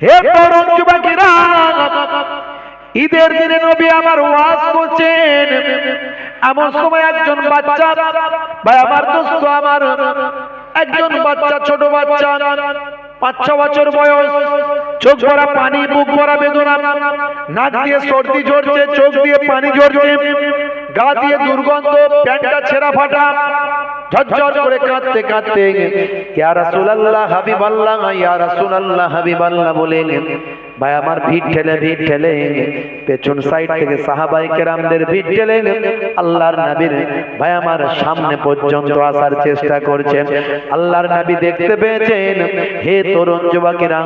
হে তরুণ যুবকেরা, ঈদের দিনে নবী আমার ওয়াজ করছেন, এমন সময় একজন বাচ্চা, ভাই আমার দোস্ত আমার, একজন বাচ্চা, ছোট বাচ্চা, 5-6 বছর বয়স, চোখ ভরা পানি, বুক ভরা বেদনা, নাক দিয়ে সর্দি ঝরছে, চোখ দিয়ে পানি ঝরছে, গা দিয়ে দুর্গন্ধ, প্যান্টটা ছেঁড়া ফাটা, ঝরঝর করে কাঁদতে কাঁদতে ইয়া রাসূলুল্লাহ হাবিবাল্লাহ, ইয়া রাসূলুল্লাহ হাবিবাল্লাহ বলে ভাই আমার ভিড় ঠেলে পেছন সাইড থেকে সাহাবায়ে কেরামদের ভিড় ঠেলে আল্লাহর নবীর ভাই আমার সামনে পর্যন্ত আসার চেষ্টা করছেন। আল্লাহর নবী দেখতে পেয়েছেন। হে তরুণ যুবকেরা,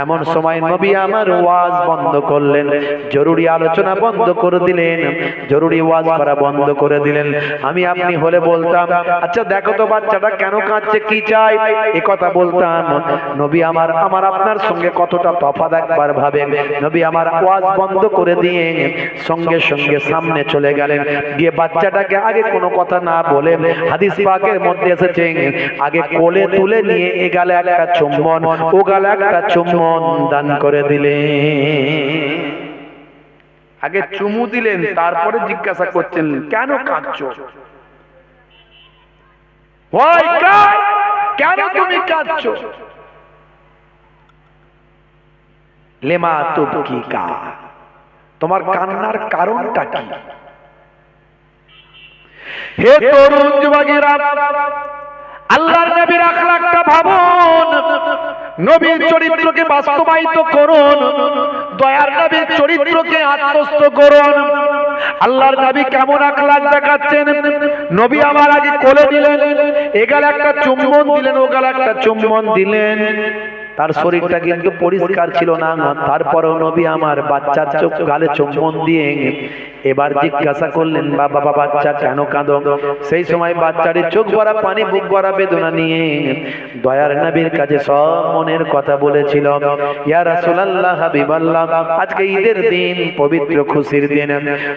এমন সময় নবী আমার ওয়াজ বন্ধ করলেন, জরুরি আলোচনা বন্ধ করে দিলেন, জরুরি ওয়াজ করা বন্ধ করে দিলেন। আমি আপনি হলে বলতাম, আচ্ছা দেখো তো বাচ্চাটা কেন কাঁদছে, কি চাই, এই কথা বলতাম। নবী আমার আপনার সঙ্গে কতটা তফাৎ একবার ভাবেন। নবী আমার ওয়াজ বন্ধ করে দিয়ে সঙ্গে সঙ্গে সামনে চলে গেলেন, গিয়ে বাচ্চাটাকে আগে কোনো কথা না বলে, হাদিস পাকের মধ্যে এসেছে, আগে কোলে তুলে নিয়ে এ গালে একটা চুম্বন, ও গালে একটা চুম্বন দান করে দিলেন। আগে চুমু দিলেন, তারপরে জিজ্ঞাসা করছেন কেন কাঁদছো, কেন তুমি কাঁদছো, লেমা তুবকিকা, তোমার কান্নার কারণটা কি? হে তরুণ যুবকেরা, আল্লাহর নবীর আখলাকটা ভাবুন, নবীর চরিত্রকে বাস্তবায়িত করুন, দয়ার নবীর চরিত্রকে আত্মস্থ করুন। আল্লাহর নবী কেমন আখলাক দেখাচ্ছেন। নবী আমার আগে কোলে নিলেন, এগালে একটা চুম্বন দিলেন, ওগালে একটা চুম্বন দিলেন। তার শরীরটা কিন্তু পরিষ্কার ছিল না, তারপরেও নবী আমার বাচ্চার চোখ গালে চুম্বন দিয়ে এবার জিজ্ঞাসা করলেন, বাবা বাচ্চা কেন কাঁদো? সেই সময় বাচ্চাটির চোখ ভরা পানি, বুক ভরা বেদনা নিয়ে দয়ার নবীর কাছে সব মনের কথা বলেছিল। ইয়া রাসূলুল্লাহ হাবিবাল্লাহ, আজকে ঈদের দিন, পবিত্র খুশির দিন,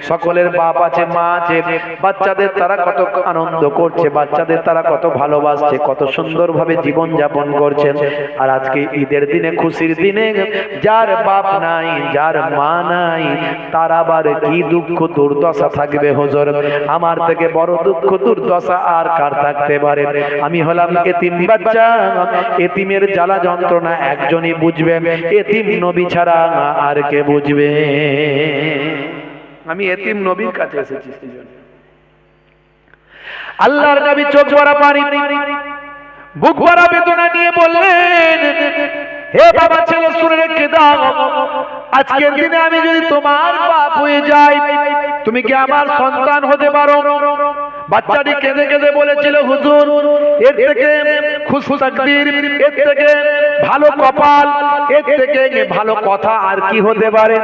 সকলের বাপ আছে, মা আছে, বাচ্চাদের তারা কত আনন্দ করছে, বাচ্চাদের তারা কত ভালোবাসছে, কত সুন্দরভাবে জীবন যাপন করছে। আর আজকে ঈদের দিনে, খুশির দিনে, যার বাপ নাই, যার মা নাই, তার আবার কি দুঃখ দুর্দশা থাকবে হুজুর। আমার থেকে বড় দুঃখ দুর্দশা আর কার থাকতে পারে? আমি হলাম এতিম বাচ্চা, এতিমের জ্বালা যন্ত্রণা একজনই বুঝবে, এতিম নবী ছাড়া আর কে বুঝবে? আমি এতিম নবীর কাছে এসেছি। আল্লাহর নবী চোখ ভরা পানি, বুক ভরা বেদনা নিয়ে বললেন, হে বাবা ছেলে শুনে রেখে দাও, আজকের দিনে আমি যদি তোমার বাপ হয়ে যাই, তুমি কি আমার সন্তান হতে পারো? বাচ্চাটি কেঁদে কেঁদে বলেছিল, হুজুর এর থেকে খুশ তাকদীর, এর থেকে ভালো কপাল, এর থেকে ভালো কথা আর কি হতে পারে?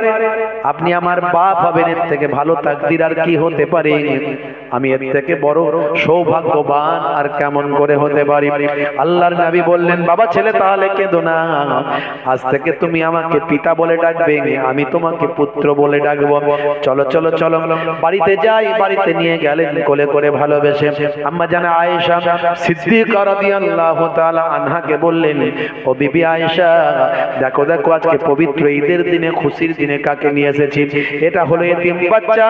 আপনি আমার বাপ হবেন, এর থেকে ভালো তাকদীর আর কি হতে পারে? আমি এর থেকে বড় সৌভাগ্যবান আর কেমন করে হতে পারি? আল্লাহর নবী বললেন, বাবা ছেলে তাহলে কেঁদো না, আজ থেকে তুমি আমাকে পিতা বলে ডাকবে, আমি তোমাকে পুত্র বলে ডাকবো। চলো চলো চলো বাড়িতে যাই। বাড়িতে নিয়ে গেলেন কোলে করে ভালোবেসে। আম্মা জানা আয়েশা সিদ্দিকা রাদিয়াল্লাহু তাআলা আনহাকে বললেন, ও বিবি আয়েশা, দেখো দেখো আজকে পবিত্র ঈদের দিনে, খুশির দিনে কাকে নিয়ে এসেছি। এটা হলো এতিম বাচ্চা,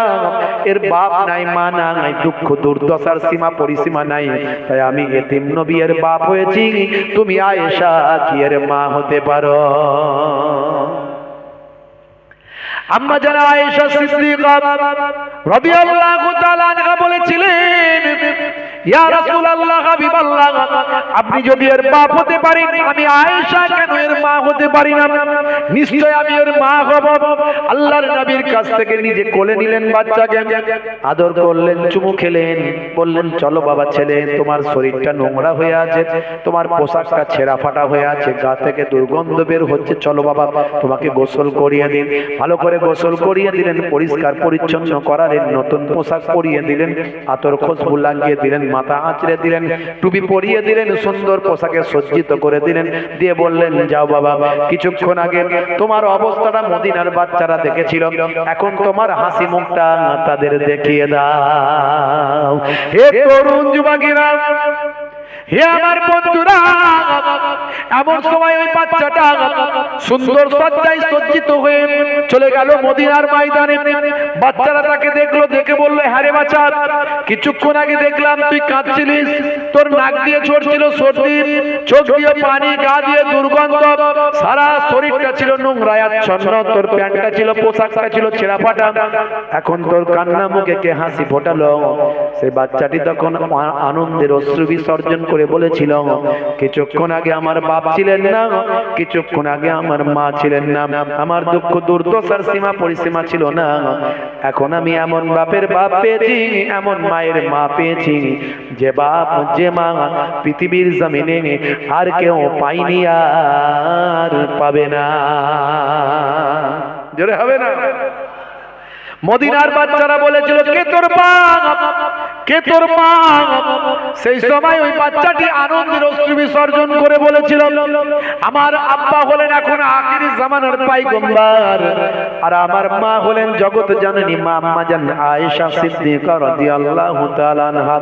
এর বাপ নাই, মা নাই, দুঃখ দুর্দশার সীমা পরিসীমা নাই, তাই আমি এতিম নবী এর বাপ হয়েছি। তুমি আয়েশা কি এর মা হতে পারো? আম্মা জানা আয়েশা সিদ্দিকা রাদিয়াল্লাহু তাআলা আনহা বলেছিলেন, ইয়া রাসূলুল্লাহ হাবিবাল্লাহ, আপনি যদি এর বাপ হতে পারেন, আমি আয়েশা কেন এর মা হতে পারি না? নিশ্চয় আমি এর মা হব। আল্লাহর নবীর কাছ থেকে নিজে কোলে নিলেন বাচ্চাকে, আদর করলেন, চুমু খেলেন, বললেন, চলো বাবা ছেলে, তোমার শরীরটা নোংরা হয়ে আছে, তোমার পোশাকটা ছেঁড়া ফাটা হয়ে আছে, গা থেকে দুর্গন্ধ বের হচ্ছে, চলো বাবা তোমাকে গোসল করিয়ে দিন। ভালো করে গোসল করিয়ে দিলেন, পরিষ্কার পরিচ্ছন্ন করালেন, নতুন পোশাক পরিয়ে দিলেন, আতর খুশবু লাগিয়ে দিলেন, মাথা আঁচড়ে দিলেন, টুপি পরিয়ে দিলেন, সুন্দর পোশাকে সজ্জিত করে দিলেন, দিয়ে বললেন, যাও বাবা, কিছুক্ষণ আগে তোমার অবস্থাটা মদিনার বাচ্চারা দেখেছিল, এখন তোমার হাসি মুখটা তাদের দেখিয়ে দাও। হে তরুণ যুবকেরা, হে আমার বন্ধুরা, এমন সময় ওই বাচ্চাটা সুন্দর সজ্জায় সজ্জিত হয়ে চলে গেল মদিনার ময়দানে। বাচ্চারা তাকে দেখলো, দেখে বললো, হ্যাঁ রে বাচ্চা, কিছুক্ষণ আগে দেখলাম তুই কাঁদছিলিস, তোর নাক দিয়ে ঝরছিল সর্দি, চোখ দিয়ে পানি, গা দিয়ে দুর্গন্ধ, সারা শরীরটা ছিল নোংরায় আচ্ছন্ন, তোর প্যান্টটা ছিল, পোশাকটা ছিল ছেঁড়া ফাটা, এখন তোর কান্না মুখে কে হাসি ফোটালো? সেই বাচ্চাটি তখন আনন্দের অশ্রু বিসর্জন করে বলেছিল, কিছুক্ষণ আগে আমার বাপ ছিলেন না, কিছুক্ষণ আগে আমার মা ছিলেন না, আমার দুঃখ দুর্দশার সীমা পরিসীমা ছিল না, এখন আমি এমন বাপের বাপ পেয়েছি, এমন মায়ের মা পেয়েছি, যে বাপ যে মা পৃথিবীর জমিনে আর কেউ পাইনি, আর পাবে না। জোরে হবে না? মদিনার বাচ্চারা বলেছিল, কে তোর বাপ, কে তোর মা? সেই সময় ওই বাচ্চাটি আনন্দের অশ্রু বিসর্জন করে বলেছিল, আমার আব্বা হলেন এখন আখির জামানার পয়গম্বর, আর আমার মা হলেন জগৎ জননী মা আম্মা জান আয়েশা সিদ্দিকা রাদিয়াল্লাহু তাআলা আনহা।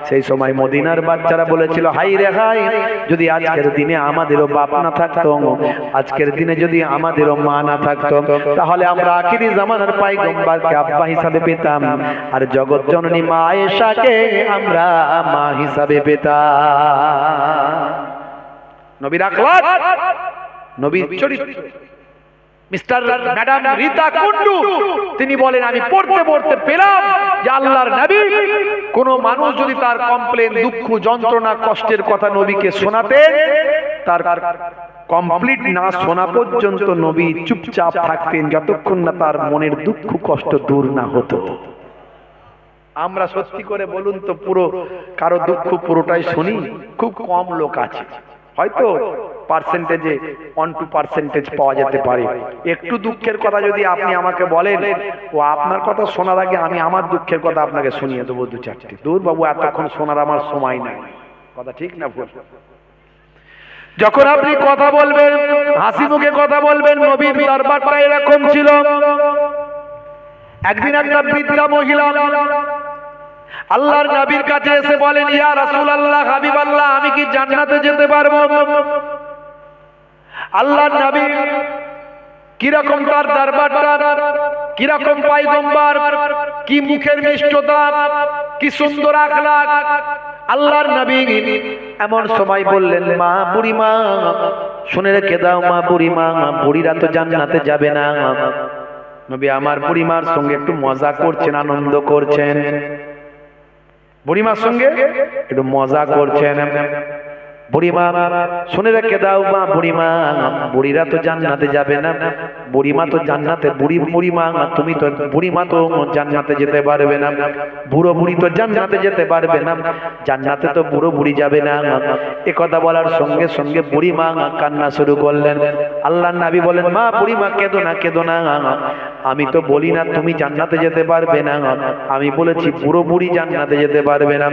সেই সময় মদিনার বাচ্চারা বলেছিল, হাই রে হাই, যদি আজকের দিনে আমাদেরও বাপ না থাকতো, আজকের দিনে যদি আমাদেরও মা না থাকতো, তাহলে আমরা আখির জামানার পয়গম্বর আব্বা হিসাবে পেতাম, আর জগৎ জননী মা আয়েশাকে আমরা মা হিসাবে পেতাম। নবীর আখলাক, নবীর চরিত্র। মিস্টার ম্যাডাম রীতা কুন্ডু তিনি বলেন, আমি পড়তে পড়তে পেলাম যে আল্লাহর নবী, কোন মানুষ যদি তার কমপ্লেন, দুঃখ, যন্ত্রণা, কষ্টের কথা নবীকে শোনাতেন, তার কমপ্লিট না শোনা পর্যন্ত নবী চুপচাপ থাকতেন, যতক্ষণ না তার মনের দুঃখ কষ্ট দূর না হতো। আমরা সত্যি করে বলুন তো, পুরো কারো দুঃখ পুরোটাই শুনি? খুব কম লোক আছে, হয়তো পার্সেন্টেজে 1-2% পাওয়া যেতে পারে। একটু দুঃখের কথা যদি আপনি আমাকে বলেন, ও আপনার কথা শোনার আগে আমি আমার দুঃখের কথা আপনাকে শুনিয়ে দেবো 2-4টি। দূর বাবু, এতক্ষণ শোনার আমার সময় নাই। কথা ঠিক না ভুল? যখন আপনি কথা বলবেন, হাসি মুখে কথা বলবেন। নবীর দরবারটা এরকম ছিল। একদিন একটা বৃদ্ধা মহিলা আল্লাহর নবীর কাছে এসে বলেন, ইয়া রাসূলুল্লাহ, হাবিবাল্লাহ, আমি কি জান্নাতে যেতে পারবো? আল্লাহর নবী কিরকম তার দরবারটা, কিরকম পয়গম্বর, কি মুখের মিষ্টতা, কি সুন্দর আখলাক। আল্লাহর নবী এমন সময় বললেন, মা, বুড়ি মা, শুনে রেখে দাও মা, বুড়ি মা, বুড়িরা তো জান্নাতে যাবে না। নবী আমার বুড়িমার সঙ্গে একটু মজা করছেন, আনন্দ করছেন, বুড়িমার সঙ্গে একটু মজা করছেন। বুড়িমা, শুনে রেখে দাও মা, বুড়িমা, বুড়িরা তো জান্নাতে যাবে না, বুড়িমা তো জান্নাতে, বুড়িমা তুমি তো, বুড়িমা তো জান্নাতে যেতে পারবে না, বুড়ো বুড়ি তো জান্নাতে যেতে পারবে না, জান্নাতে তো বুড়ো বুড়ি যাবে না। এ কথা বলার সঙ্গে সঙ্গে বুড়িমা কান্না শুরু করলেন। আল্লাহর নবী বলেন, মা, বুড়িমা কেঁদো না, কেঁদো না, আমি তো বলি না তুমি জান্নাতে যেতে পারবে না, আমি বলেছি বুড়ো বুড়ি জান্নাতে যেতে পারবে না।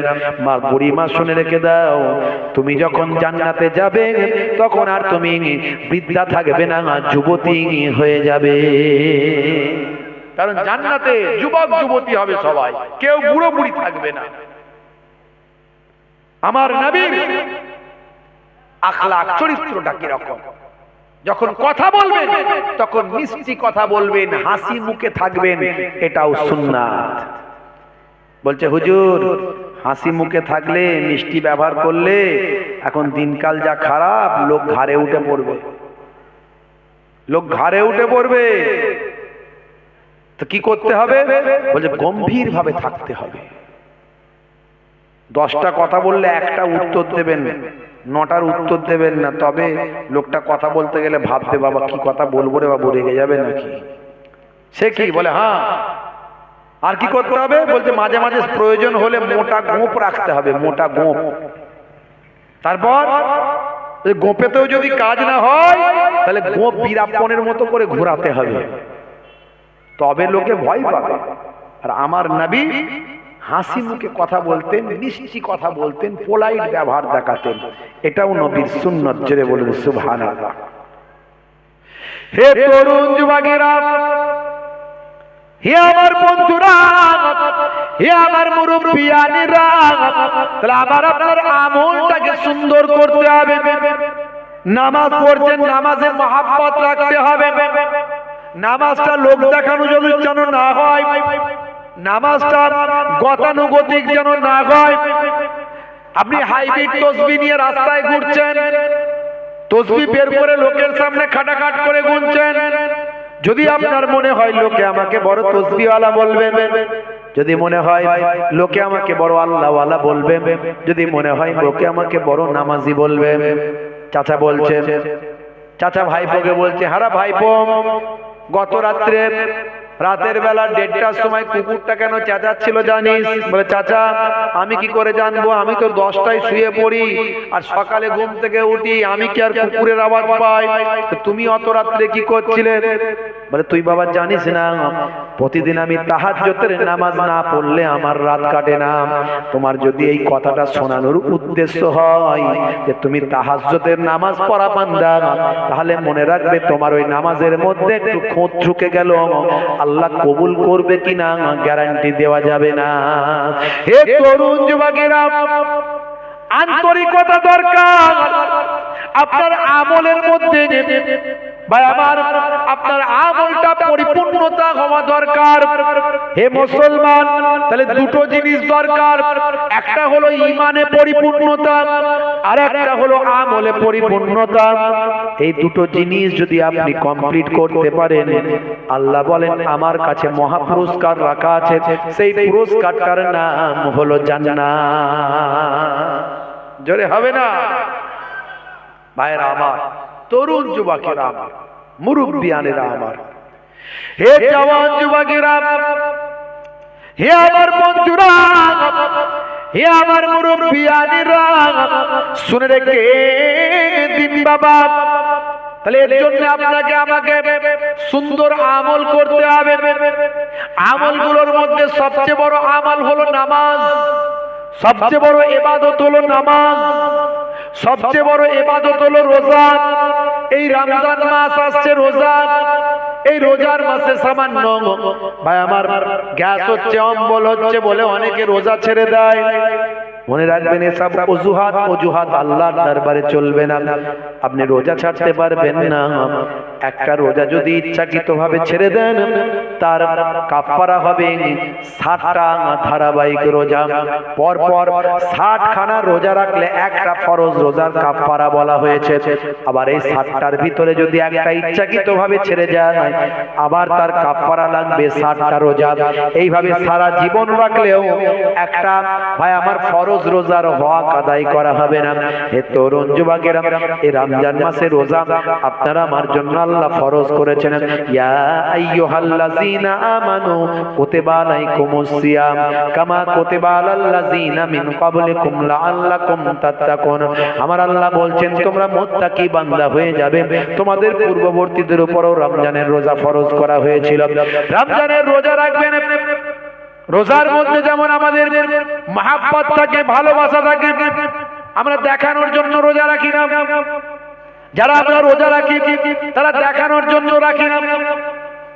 মা, বুড়িমা শুনে রেখে দাও, তুমি যখন জান্নাতে যাবে তখন আর তুমি বৃদ্ধা থাকবে না, যুবতী হয়ে যাবে। কারণ জান্নাতে যুবক যুবতী হবে সবাই, কেউ বুড়ো বুড়ি থাকবে না। আমার নবীর আখলাক, চরিত্রটা কিরকম? যখন কথা বলবেন তখন মিষ্টি কথা বলবেন, হাসি মুখে থাকবেন, এটাও সুন্নাত। বলছে হুজুর, হাসি মুখে থাকলে, মিষ্টি ব্যবহার করলে এখন দিনকাল যা খারাপ, লোক ঘাড়ে উঠে পড়বে, লোক ঘাড়ে উঠে পড়বে। তো কি করতে হবে? বলছে গম্ভীর ভাবে থাকতে হবে। 10টা কথা বললে একটা উত্তর দেবেন, 9টার উত্তর দেবেন না, তবে লোকটা কথা বলতে গেলে ভাববে, বাবা কি কথা বলবো রে, বাবু রেগে যাবে নাকি। সে কি বলে, হ্যাঁ। আর কি করতে হবে? বলতে মাঝে মাঝে প্রয়োজন হলে মোটা গোঁপ রাখতে হবে, মোটা গোঁপ। তারপর গোঁপেতেও যদি কাজ না হয়, তাহলে গোঁপ বীরাপ্পনের মতো করে ঘোরাতে হবে, তবে লোকে ভয় পাবে। আর আমার নবী হাসি মুখে কথা বলতেন, মিষ্টি কথা বলতেন, পোলাইট ব্যবহার দেখাতেন, এটাও নবীর সুন্নত। জোরে বলুন সুবহানাল্লাহ। হে তরুণ যুবকেরা, হে আমার বন্ধুরা, হে আমার মুরব্বিয়ানেরা, তাহলে আবার আপনার আমলটাকে সুন্দর করতে হবে। নামাজ পড়ছেন, নামাজে মহাব্বত রাখতে হবে। নামাজটা লোক দেখানো যদি যেন না হয়, নামাজটা গতানুগতিক যেন না হয়। আপনি হাইব্রিড তসবি নিয়ে রাস্তায় ঘুরছেন, তসবি বের করে লোকের সামনে খাটাখাট করে গুনছেন। যদি আপনার মনে হয় লোকে আমাকে বড় তসবিওয়ালা বলবে, যদি মনে হয় লোকে আমাকে বড় আল্লাহওয়ালা বলবে, যদি মনে হয় লোকে আমাকে বড় নামাজি বলবে, চাচা বলছেন, চাচা ভাইপোকে বলছে, হারা ভাইপো, গত রাতের বেলা 1:30টার সময় কুকুরটা কেন চেঁচাচ্ছিল জানিস? বলে, চাচা আমি কি করে জানবো, আমি তো 10টায় শুয়ে পড়ি আর সকালে ঘুম থেকে উঠি, আমি কি আর কুকুরের আওয়াজ পাই? তুমি অত রাত্রে কি করছিলে? বলে, তুই বাবা জানিস না, প্রতিদিন আমি তাহাজ্জুদের নামাজ না পড়লে আমার রাত কাটে না। তোমার যদি এই কথাটা শোনানোর উদ্দেশ্য হয় যে তুমি তাহাজ্জুদের নামাজ পড়া বান্দা, তাহলে মনে রাখবে তোমার ওই নামাজের মধ্যে একটু খোঁজ ঢুকে গেল, আল্লাহ কবুল করবে কিনা গ্যারান্টি দেওয়া যাবে না। হে তরুণ যুবকেরা, আন্তরিকতা দরকার আপনার আমলের মধ্যে। ভাই আমার, আপনার আমলটা পরিপূর্ণতা হওয়া দরকার। হে মুসলমান, তাহলে দুটো জিনিস দরকার, একটা হলো ঈমানে পরিপূর্ণতা, আর একটা হলো আমলে পরিপূর্ণতা। এই দুটো জিনিস যদি আপনি কমপ্লিট করতে পারেন, আল্লাহ বলেন আমার কাছে মহা পুরস্কার রাখা আছে, সেই পুরস্কারটার নাম হলো জান্নাত। জোরে হবে না? ভাইরা আমার, তরুণ যুবকেরা আমার, মুরব্বিয়ানেরা আমার, হে জওয়ান যুবকেরা, হে আমার বন্ধুরা, হে আমার মুরব্বিয়ানেরা, শুনে রেখে দিন বাবা। তাহলে এর জন্য আপনাকে আমাকে সুন্দর আমল করতে হবে। আমলগুলোর মধ্যে সবচেয়ে বড় আমল হলো নামাজ, সবচেয়ে বড় ইবাদত হলো নামাজ, সবচেয়ে বড় ইবাদত হলো রোজা। এই রমজান মাস আসছে, রোজা, এই রোজার মাসে সামান্য ভাই আমার গ্যাস হচ্ছে, অম্বল হচ্ছে বলে অনেকে রোজা ছেড়ে দেয়। মনে রাখবেন, এসব অজুহাত আল্লাহর দরবারে চলবে না। আপনি রোজা ছাড়তে পারবেন না। একটা রোজা যদি ইচ্ছাকৃতভাবে ছেড়ে দেন, তার কাফারা হবে 60টা ধারাবাহিক রোজা। পর পর 60 খানা রোজা রাখলে একটা ফরজ রোজার কাফারা বলা হয়েছে। আবার এই 60টার ভিতরে যদি একটা ইচ্ছাকৃতভাবে ছেড়ে যায়, আবার তার কাফারা লাগবে 60টা রোজা। এইভাবে সারা জীবন রাখলেও একটা ভাই আমার ফরজ রোজার হক আদায় করা হবে না। হে তরুণ যুবকেরা, এই রমজান মাসে রোজা আপনারা আমার জন্য আল্লাহ ফরজ করেছেন। ইয়া আইয়ুহাল্লাযীনা আমানু কুতিবা আলাইকুমুস সিয়াম কামা কুতিবা আলাল্লাযীনা মিন ক্বাবলিকুম লাআল্লাকুম তাত্তাকুন। আমার আল্লাহ বলছেন তোমরা মুত্তাকি বান্দা হয়ে যাবে। তোমাদের পূর্ববর্তীদের উপরও রমজানের রোজা ফরজ করা হয়েছিল। রমজানের রোজা রাখবেন। রোজার মধ্যে যেমন আমাদের মহাব্বত থাকে, ভালোবাসা থাকে, আমরা দেখানোর জন্য রোজা রাখি না। যারা আমরা রোজা রাখি তারা দেখানোর জন্য রাখি না।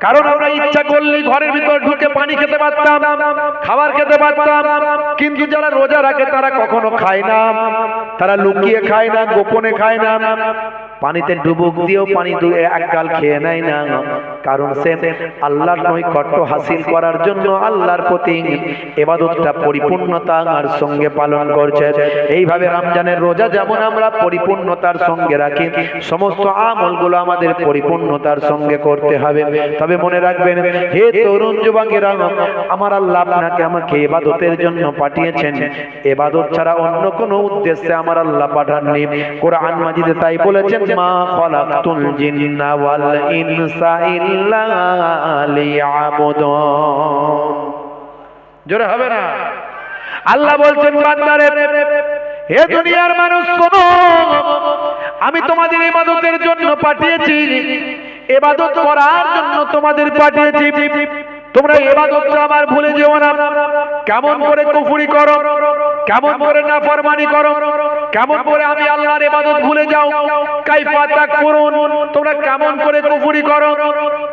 কারণ আমরা ইচ্ছা করলে ঘরের ভিতর ঢুকে পানি খেতে পারতাম, খাবার খেতে পারতাম। কিন্তু যারা রোজা রাখে তারা কখনো খায় না, তারা লুকিয়ে খায় না, গোপনে খায় না, পানিতে ডুবুক দিয়েও পানি এক গাল খেয়ে নেয় না। কারণ সে আল্লাহর নৈকট্য হাসিল করার জন্য আল্লাহর প্রতি ইবাদতটা পরিপূর্ণতার সঙ্গে পালন করছে। এইভাবে রমজানের রোজা যেমন আমরা পরিপূর্ণতার সঙ্গে রাখি, সমস্ত আমলগুলো আমাদের পরিপূর্ণতার সঙ্গে করতে হবে। তবে মনে রাখবেন, হে তরুণ যুবকেরা, আমার আল্লাহ আপনাকে আমাকে ইবাদতের জন্য পাঠিয়েছেন। ইবাদত ছাড়া অন্য কোনো উদ্দেশ্যে আমার আল্লাহ পাঠাননি। কোরআন মাজিদে তাই বলেছেন, মা খালাকতুল জিন্না ওয়াল ইনসা ইল্লা লিয়াবুদুন। জোরে হবে না? আল্লাহ বলছেন, বান্দারে, হে দুনিয়ার মানুষ শোনো, আমি তোমাদের ইবাদতের জন্য পাঠিয়েছি, ইবাদত করার জন্য তোমাদের পাঠিয়েছি। তোমরা ইবাদতটা আমার ভুলে যেও না। কেমন করে কুফরি করো, কেমন করে নাফরমানি করো, কেমন করে আমি আল্লাহর ইবাদত ভুলে যাও, কাইফা তাকফুরুন, তোমরা কেমন করে কুফরি করো।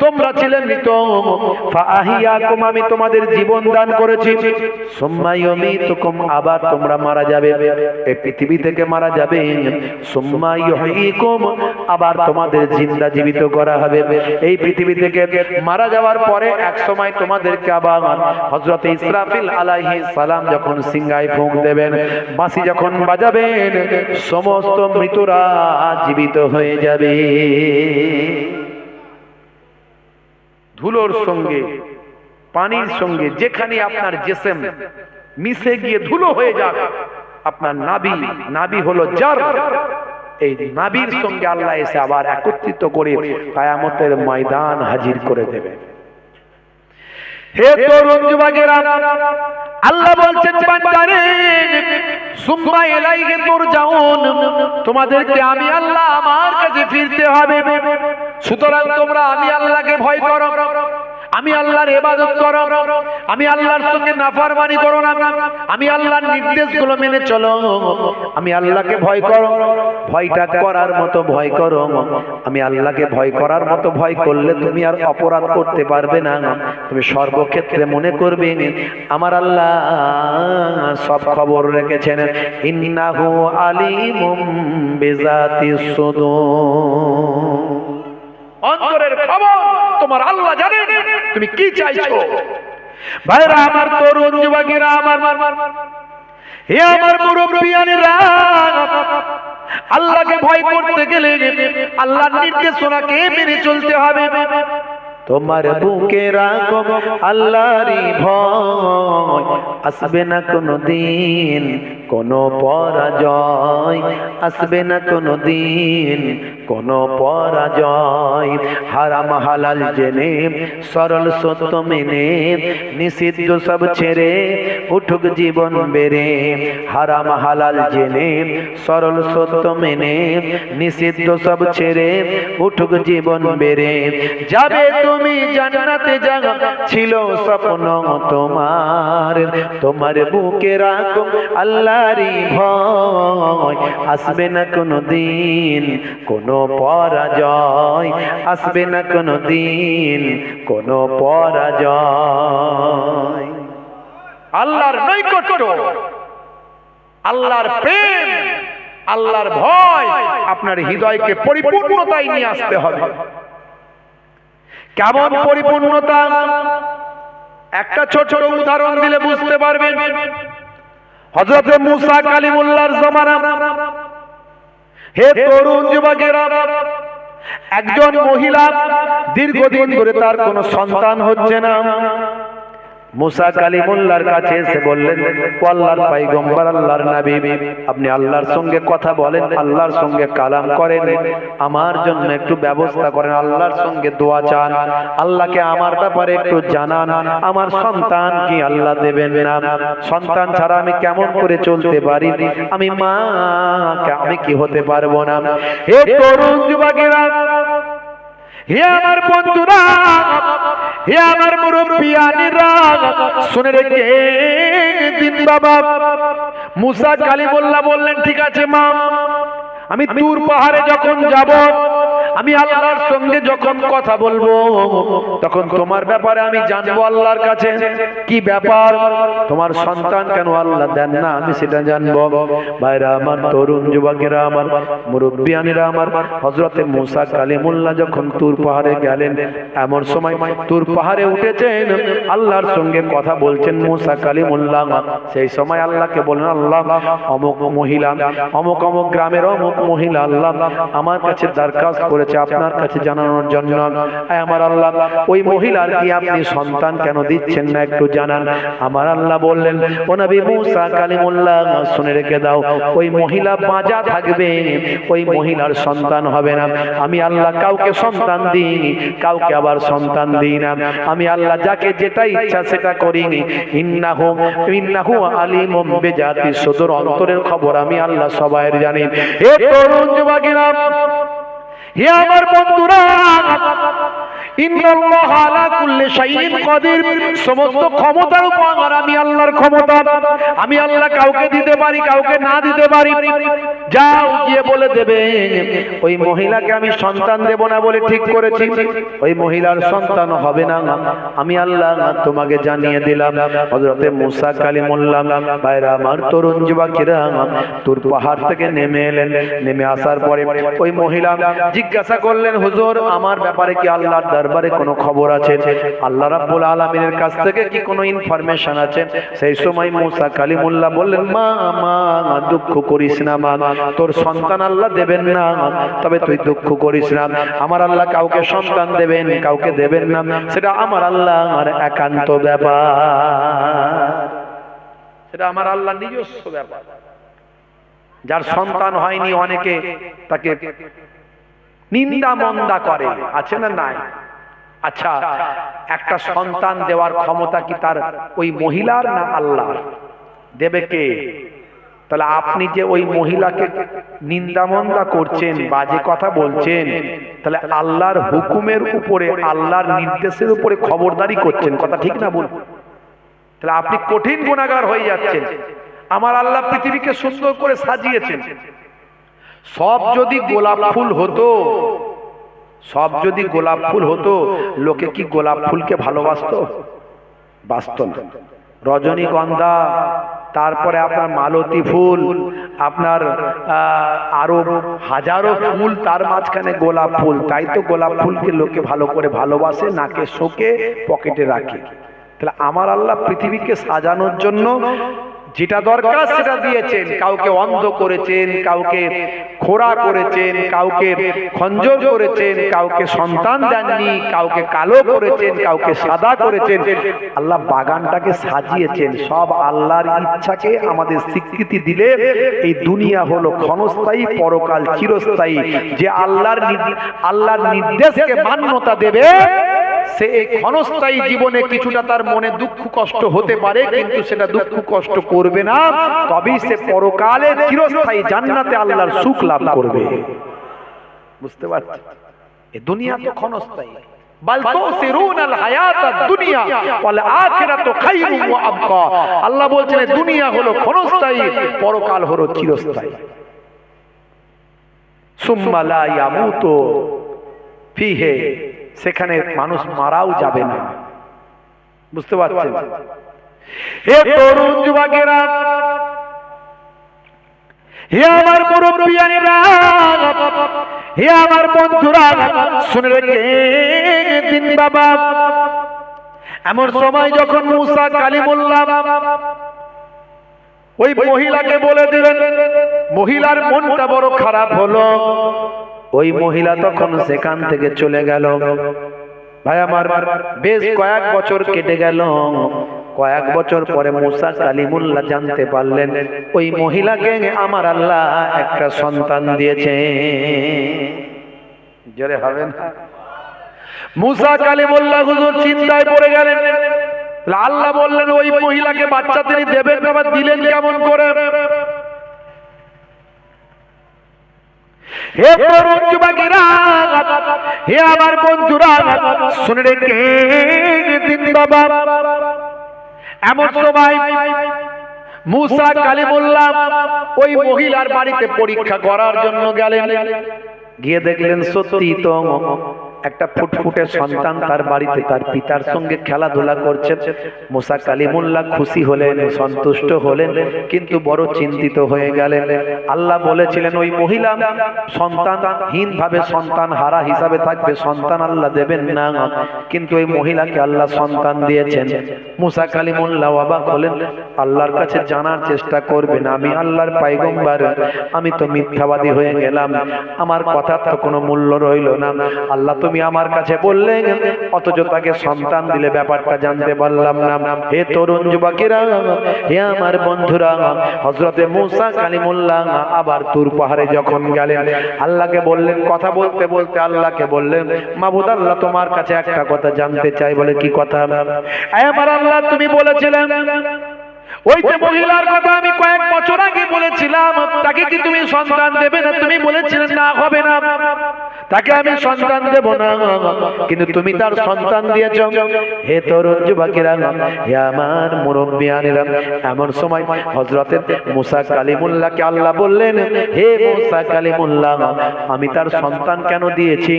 তোমরা ছিলে মৃত, ফাআহিয়াকুম, আমি তোমাদের জীবন দান করেছি, সুম্মা ইউমীতুকুম, আবার তোমরা মারা যাবে, এই পৃথিবী থেকে মারা যাবে, সুম্মা ইউহয়িকুম, আবার তোমাদের জিন্দা জীবিত করা হবে। এই পৃথিবী থেকে মারা যাওয়ার পরে এক সময় তোমাদেরকে আবার হযরত ইসরাফিল আলাইহিস সালাম যখন সিংহায় ফুঁক দেবেন, বাঁশি যখন বাজাবেন, সমস্ত মৃতরা জীবিত হয়ে যাবে। ধুলোর সঙ্গে পানির সঙ্গে যেখানে আপনার জিসম মিশে গিয়ে ধুলো হয়ে যাক, আপনার নাভি হলো জার, এই নাভির সঙ্গে আল্লাহ এসে আবার একত্রিত করে কিয়ামতের ময়দান হাজির করে দেবে। হে তরুণ যুবকেরা, আল্লাহ বলছেন বান্দারে, সুম্মা ইলাইহি তুরজাউন, তোমাদেরকে আমি আল্লাহ আমার কাছে ফিরতে হবে। সুতরাং তোমরা আমি আল্লাহকে ভয় করো, আমি আল্লাহর ইবাদত করো, আমি আল্লাহর সঙ্গে নাফরমানি করো না, আমি আল্লাহর নির্দেশগুলো মেনে চলো, আমি আল্লাহকে ভয় করো। ভয়টা করার মতো ভয় করো, আমি আল্লাহকে ভয় করার মতো ভয় করলে তুমি আর অপরাধ করতে পারবে না। তুমি সর্বক্ষেত্রে মনে করবে আমার আল্লাহ সব খবর রেখেছেন, ইন্নাহু আলিমুম বিজাতিস সুদূর, অন্তরের খবর তোমার আল্লাহ জানেন তুমি কি চাইছো। ভাইরা আমার, তরুণ যুবকেরা আমার, হে আমার মুরব্বিয়ানেরা, আল্লাহকে ভয় করতে গেলে আল্লাহর নির্দেশনাকে মেনে চলতে হবে। তোমার বুকে রাখো আল্লাহরই ভয়, আসবে না কোনো দিন কোনো পরাজয়, আসবে না কোনো দিন কোনো পরাজয়। হারাম হালাল জেনে সরল সত্য মেনে নিষিদ্ধ সব ছেড়ে উঠুক জীবন বেড়ে। হারাম হালাল জেনে সরল সত্য মেনে নিষিদ্ধ সব ছেড়ে উঠুক জীবন বেড়ে। যাবে তুমি জান্নাতে, জাগা ছিল স্বপ্ন তোমার, তোমার বুকে রাখো আল্লাহরই ভয়, আসবে না কোনো দিন কোনো পরাজয়, আসবে না কোনো দিন কোনো পরাজয়। আল্লাহর নৈকট্য, আল্লাহর প্রেম, আল্লাহর ভয় আপনার হৃদয়কে পরিপূর্ণতায় নিয়ে আসতে হবে। কেমন পরিপূর্ণতা? একটা ছোট ছোট উদাহরণ দিলে বুঝতে পারবেন। হযরত মুসা কালিমুল্লাহর জামানা, হে তরুণ যুবকেরা, একজন মহিলা দীর্ঘদিন ধরে তার কোনো সন্তান হচ্ছে না। মুসা কালিমুল্লাহর কাছে এসে বললেন, আল্লাহর পয়গম্বর, আল্লাহর নবী, আপনি আল্লাহর সঙ্গে কথা বলেন, আল্লাহর সঙ্গে কালাম করেন, আমার জন্য একটু ব্যবস্থা করেন, আল্লাহর সঙ্গে দোয়া চান, আল্লাহকে আমার ব্যাপারে একটু জানান, আমার সন্তান কি আল্লাহ দেবেন না? সন্তান ছাড়া আমি কেমন করে চলতে পারি? আমি মা, আমি কি হতে পারবো না? হে তরুণ যুবকেরা, হে আমার বন্ধুরা, হে আমার মুরব্বিয়ানেরা, শুনে রেখে দিন বাবা। মুসা কালিমুল্লাহ বললেন, ঠিক আছে মা, আমি তুর পাহাড়ে যখন যাব, আমি আল্লাহর সঙ্গে যখন কথা বলবো, তখন তোমার ব্যাপারে আমি জানবো আল্লাহর কাছে কি ব্যাপার, তোমার সন্তান কেন আল্লাহ দেন না, আমি সেটা জানবো। ভাইরা আমার, তরুণ যুবকেরা আমার, মুরব্বিয়ানেরা আমার, হযরতে মুসা কালিমুল্লাহ যখন তুর পাহাড়ে গেলেন, এমন সময় তুর পাহাড়ে উঠেছেন, আল্লাহর সঙ্গে কথা বলছেন মুসা কালিমুল্লাহ। সেই সময় আল্লাহকে বললেন, আল্লাহ, অমুক মহিলা, অমুক অমুক গ্রামের অমুক মহিলা আল্লাহ আমার কাছে দরখাস্ত করেছে আপনার কাছে জানানোর জন্য। আমার আল্লাহ, ওই মহিলার কি আপনি সন্তান কেন দিচ্ছেন না একটু জানান। আমার আল্লাহ বললেন, ও নবী মুসা কালিমুল্লাহ, শুনে রেখে দাও, ওই মহিলা বাঁচা থাকবে, ওই মহিলার সন্তান হবে না। আমি আল্লাহ কাউকে সন্তান দিইনি, কাউকে আবার সন্তান দিই না। আমি আল্লাহ যাকে যেটা ইচ্ছা সেটা করিনি। ইন্নাহু আলিমুম বিজাতিস সুদূর, অন্তরের খবর আমি আল্লাহ সবাইয়ের জানি। হে তরুণ যুবকেরা, হে আমার বন্ধুরা, ইন্নাল্লাহা আলা কুল্লি শাইইন কাদির, সমস্ত ক্ষমতার উপর আমি আল্লাহর ক্ষমতা। আমি আল্লাহ কাউকে দিতে পারি, কাউকে না দিতে পারি। যাও গিয়ে বলে দেবে ওই মহিলাকে আমি সন্তান দেব না বলে ঠিক করেছি, ওই মহিলার সন্তান হবে না, আমি আল্লাহ তোমাকে জানিয়ে দিলাম। হযরতে মুসা কালিমুল্লাহ ভাইরা আমার, তরুণ যুবকেরা তুর পাহাড় থেকে নেমে এলেন। নেমে আসার পরে ওই মহিলা জিজ্ঞাসা করলেন, হুজুর আমার ব্যাপারে কি আল্লাহর দরবারে কোনো খবর আছে? আল্লাহ রাব্বুল আলামিনের কাছ থেকে কি কোনো ইনফরমেশন আছে? সেই সময় মুসা কালিমুল্লাহ বললেন, মা মা দুঃখ করিস না মা, তোর সন্তান আল্লাহ দেবেন না, তবে তুই দুঃখ করিস না। আমার আল্লাহ কাউকে সন্তান দেবেন, কাউকে দেবেন না, সেটা আমার আল্লাহর একান্ত ব্যাপার, সেটা আমার আল্লাহর নিজস্ব ব্যাপার। যার সন্তান হয়নি অনেকে তাকে নিন্দা মন্দা করে, আছে না নাই? আচ্ছা, একটা সন্তান দেওয়ার ক্ষমতা কি তার ওই মহিলার না আল্লাহর? দেবে কে? তাহলে আপনি যে ওই মহিলাকে নিন্দামন্দা করছেন, বাজে কথা বলছেন, তাহলে আল্লাহর হুকুমের উপরে, আল্লাহর নির্দেশের উপরে খবরদারি করছেন, কথা ঠিক না বল? তাহলে আপনি কঠিন গুনাহগার হয়ে যাচ্ছেন। আমার আল্লাহ পৃথিবীকে সুন্দর করে সাজিয়েছেন। সব যদি গোলাপ ফুল হতো, সব যদি গোলাপ ফুল হতো, লোকে কি গোলাপ ফুলকে ভালোবাসতো? বাসতো না। রজনীগন্ধা, তারপরে আপনার মালতী ফুল, আপনার আরো হাজারো ফুল, তার মাঝখানে গোলাপ ফুল, তাই তো গোলাপ ফুলকে লোকে ভালো করে ভালোবাসে, নাকে শোকে, পকেটে রাখে। তাহলে আমার আল্লাহ পৃথিবীকে সাজানোর জন্য যেটা দরকার সেটা দিয়েছেন। কাউকে অন্ধ করেছেন, কাউকে খোড়া করেছেন, কাউকে খঞ্জর করেছেন, কাউকে সন্তান দেননি, কাউকে কালো করেছেন, কাউকে সাদা করেছেন। আল্লাহ বাগানটাকে সাজিয়েছেন। সব আল্লাহর ইচ্ছাকে আমাদের স্বীকৃতি দিলে এই দুনিয়া হলো ক্ষণস্থায়ী, পরকাল চিরস্থায়ী। যে আল্লাহর নির্দেশকে মান্যতা দেবে, সে এই ক্ষণস্থায়ী জীবনে কিছুটা তার মনে দুঃখ কষ্ট হতে পারে, কিন্তু সেটা দুঃখ কষ্ট করবে না, তবেই সে পরকালে চিরস্থায়ী জান্নাতে আল্লাহর সুখ লাভ করবে। বুঝতে পারছেন? এই দুনিয়া তো ক্ষণস্থায়ী। বাল তুসিরুনাল হায়াতাদ দুনিয়া ওয়াল আখিরাতু খায়রুম ওয়া আবকা। আল্লাহ বলছেন দুনিয়া হলো ক্ষণস্থায়ী, পরকাল হলো চিরস্থায়ী। সুম্মা লা ইয়ামুতু ফিহি, সেখানে মানুষ মারাও যাবে না। বুঝতে পারছেন? হে তরুণ যুবকেরা, হে আমার মুরব্বিয়ানেরা, হে আমার বন্ধুরা, শুনে রেখে দিন বাবা। এমন সময় যখন মুসা কালিমুল্লাহ ওই মহিলাকে বলে দিলেন, মহিলার মনটা বড় খারাপ হলো। ওই মহিলা তখন সেখান থেকে চলে গেল। ভাই আমার, বেশ কয়েক বছর কেটে গেল। কয়েক বছর পরে মুসা কালিমুল্লাহ জানতে পারলেন ওই মহিলাকে আমার আল্লাহ একটা সন্তান দিয়েছে। জোরে হবে না? মুসা কালিমুল্লাহ হুজুর চিন্তায় পড়ে গেলেন। আল্লাহ বললেন ওই মহিলাকে বাচ্চা তিনি দেবেন, বাবা দিলেন কেমন করে? হে তরুণ যুবকেরা, হে আমার বন্ধুরা, শুনে রেখে দিন বাবা। এমন সময় মুসা কালিমুল্লাহ ওই মহিলার বাড়িতে পরীক্ষা করার জন্য গেলেন। গিয়ে দেখলেন সত্যি তো একটা ফুটফুটে সন্তান তার বাড়িতে তার পিতার সঙ্গে খেলাধুলা করছে। মুসা কালিমুল্লাহ খুশি হলেন, সন্তুষ্ট হলেন, কিন্তু বড় চিন্তিত হয়ে গেলেন। আল্লাহ বলেছিলেন ওই মহিলা সন্তানহীন ভাবে, সন্তান হারা হিসাবে থাকবে, সন্তান আল্লাহ দেবেন না, কিন্তু ওই মহিলাকে আল্লাহ সন্তান দিয়েছেন। মুসা কালিমুল্লাহ অবাক হলেন। আল্লাহর কাছে জানার চেষ্টা করবেন, আমি আল্লাহর পয়গম্বর, আমি তো মিথ্যাবাদী হয়ে গেলাম, আমার কথার তো কোনো মূল্য রইল না। আল্লাহ তুমি আমার কাছে বললেন, অথচ তাকে সন্তান দিলে ব্যাপারটা জানতে পারলাম না। হে তরুণ যুবকেরা, হে আমার বন্ধুরা, হযরতে মুসা কালিমুল্লাহ আবার তুর পাহাড়ে যখন গেলেন, আল্লাহকে বললেন, কথা বলতে বলতে আল্লাহকে বললেন, মাবুদ আল্লাহ তোমার কাছে একটা কথা জানতে চাই। বলে কি কথা? আমার আল্লাহ তুমি বলেছিলেন ওই যে মহিলার কথা আমি কয়েক বছর আগে বলেছিলাম, তাকে কি তুমি সন্তান দেবে না? তুমি বলেছিলেন না, হবে না। তাকে আমি সন্তান দেব না, কিন্তু তুমি তার সন্তান দিয়েছো। হে তরুণ যুবকেরা, হে আমার মুরব্বিয়ানেরা, এমন সময় হযরত মুসা কালিমুল্লাহকে আল্লাহ বললেন, হে মুসা কালিমুল্লাহ, আমি তার সন্তান কেন দিয়েছি,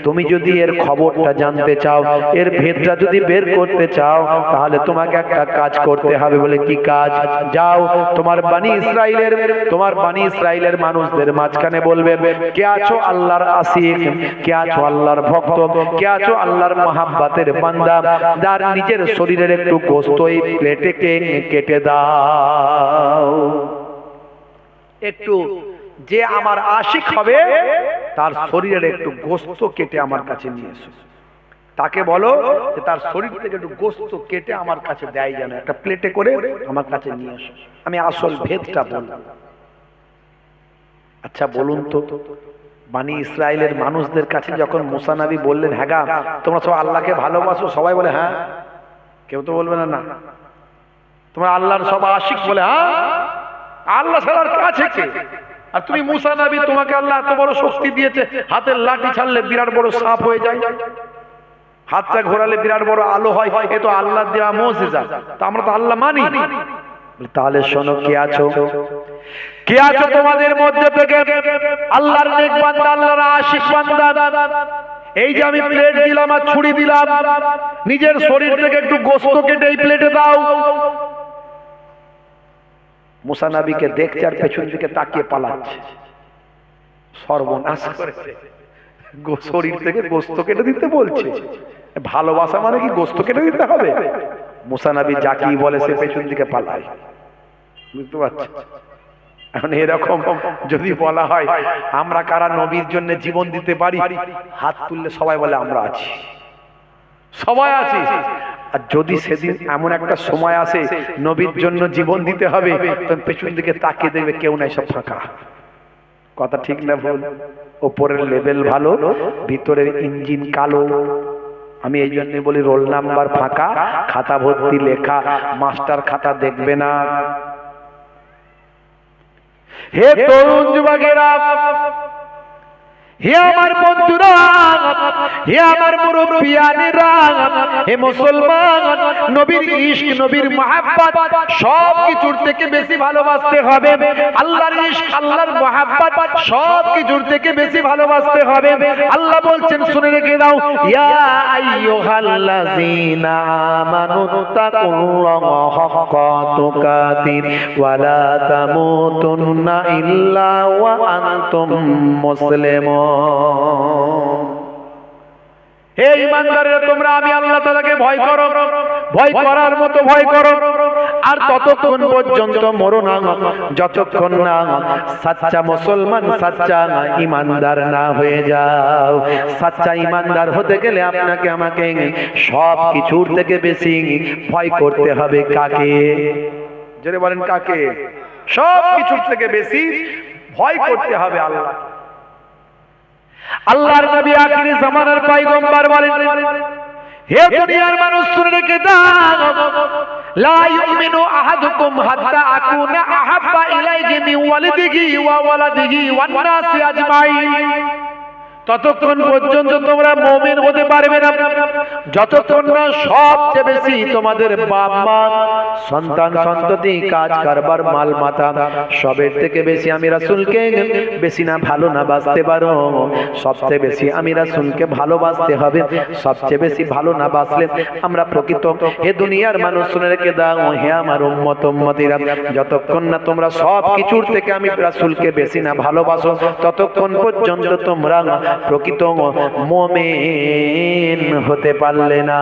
তুমি যদি এর খবরটা জানতে চাও, এর ভেদটা যদি বের করতে চাও, তাহলে তোমাকে একটা কাজ করতে হবে। বলে কি কাজ? যাও তোমার বানি ইসরাইলের মানুষদের মাঝখানে বলবে, কে আছো আল্লাহর আসিক, কে আছো আল্লাহর ভক্ত, কে আছো আল্লাহর মহাব্বতের বান্দা, যার নিজের শরীরের একটু গোশত এই প্লেটে কেটে দাও। একটু যে আমার আশিক হবে তার শরীরের একটু গোশত কেটে আমার কাছে নিয়ে এসো। তাকে বলো যে তার শরীর থেকে একটু গোশত কেটে আমার কাছে দেয়, যেন একটা প্লেটে করে আমার কাছে নিয়ে এসো, আমি আসল ভেদটা বলবো। আচ্ছা বলুন তো, বানি ইসরাইলের মানুষদের কাছে যখন মুসা নবী বললেন, হ্যাঁ গা তোমরা সব আল্লাহকে ভালোবাসো, সবাই বলে হ্যাঁ, কেউ তো বলবে না না তোমরা আল্লাহর সব আশিক, বলে হ্যাঁ, আল্লাহ ছাড়ার কাছে কে? আর তুমি মুসা নবী, তোমাকে আল্লাহ এত বড় শক্তি দিয়েছে, হাতের লাঠি ছাড়লে বিরাট বড় সাপ হয়ে যায়, হাতটা ঘোরালে বিরাট বড় আলো হয়, এ তো আল্লাহ দেওয়া মুজিজা, তো আমরা তো আল্লাহ মানি। তাহলে শোনো, কে আছো, কে আছো তোমাদের মধ্যে থেকে আল্লাহর নেক বান্দা, আল্লাহর আশিক বান্দা? এই যে আমি প্লেট দিলাম আর ছুরি দিলাম, নিজের শরীর থেকে একটু গোশত কেটে এই প্লেটে দাও। মুসা নবীকে দেখছে আর পেছন দিকে তাকিয়ে পালাচ্ছে, সর্বনাশ করেছে, শরীর থেকে গোশত কেটে দিতে বলছে। ভালোবাসা মানে কি গোশত কেটে দিতে হবে? মুসা নবী যা কি বলে সে পেছন দিকে পালায়, বুঝতে পারছি। এখন এরকম যদি বলা হয় আমরা কারা নবীর জন্য জীবন দিতে পারি, হাত তুললে সবাই বলে আমরা আছি, সবাই আছি। আর যদি সেদিন এমন একটা সময় আসে নবীর জন্য জীবন দিতে হবে, তখন পেছন দিকে তাকিয়ে দেখবে কেউ নাই, সব ফাঁকা। কথা ঠিক না ভুল? ওপরের লেভেল ভালো, ভিতরের ইঞ্জিন কালো। আমি এই জন্য বলি রোল নাম্বার ফাঁকা, খাতা ভর্তি লেখা, মাস্টার খাতা দেখবে না। হে তরুণ যুবকেরা, হে আমার বন্ধুরা, হে আমার মুরব্বিয়ানেরা, হে মুসলমান, নবীর ইশক, নবীর মহব্বত সব কিছুর থেকে বেশি ভালোবাসতে হবে। আল্লাহর ইশক, আল্লাহর মহব্বত সব কিছুর থেকে বেশি ভালোবাসতে হবে। আল্লাহ বলছেন, শুনে রেখে দাও, ইয়া আইয়ুহাল্লাযীনা আমানু তাকুল্লাহা হাক্কা তুকাতিহি ওয়া লা তামুতুন্না ইল্লা ওয়া আনতুম মুসলিমুন। হে ঈমানদারেরা, তোমরা আমি আল্লাহ তাআলাকে ভয় করো, ভয় করার মতো ভয় করো, আর ততক্ষণ পর্যন্ত মরো না যতক্ষণ না সাচ্চা মুসলমান, সাচ্চা ঈমানদার না হয়ে যাও। সাচ্চা ঈমানদার হতে গেলে আপনাকে আমাকে সব কিছুর থেকে বেশি ভয় করতে হবে কাকে? জোরে বলেন কাকে? সব কিছুর থেকে বেশি ভয় করতে হবে আল্লাহ। আল্লাহর নবী আখিরি জামানার পয়গম্বর বলেন, হে দুনিয়ার মানুষ শুনে রেখে দাও, লা ইউমিনু আহাদুকুম হাত্তা আকুনা আহাব্বা ইলাইহি মিন ওয়ালিদিহি ওয়া ওয়ালাদিহি ওয়ান নাসি আজমাইন। ততক্ষণ পর্যন্ত তোমরা মুমিন হতে পারবে না যতক্ষণ না সবচেয়ে বেশি তোমাদের বাপ মা, সন্তান সন্ততি, কাজ কারবার, মাল মাতা সবের থেকে বেশি আমি রাসূলকে বেশি না ভালো না বাসতে পারো। সবচেয়ে বেশি আমি রাসূলকে ভালোবাসতে হবে। সবচেয়ে বেশি ভালো না বাসলে আমরা প্রকৃত, হে দুনিয়ার মানুষ শুনে রেখে দাও, হে আমার উম্মত উম্মতিরা, যতক্ষণ না তোমরা সব কিছুর থেকে আমি রাসূলকে বেশি না ভালোবাসো, ততক্ষণ পর্যন্ত তোমরা প্রকৃত মুমিন হতে পারলে না।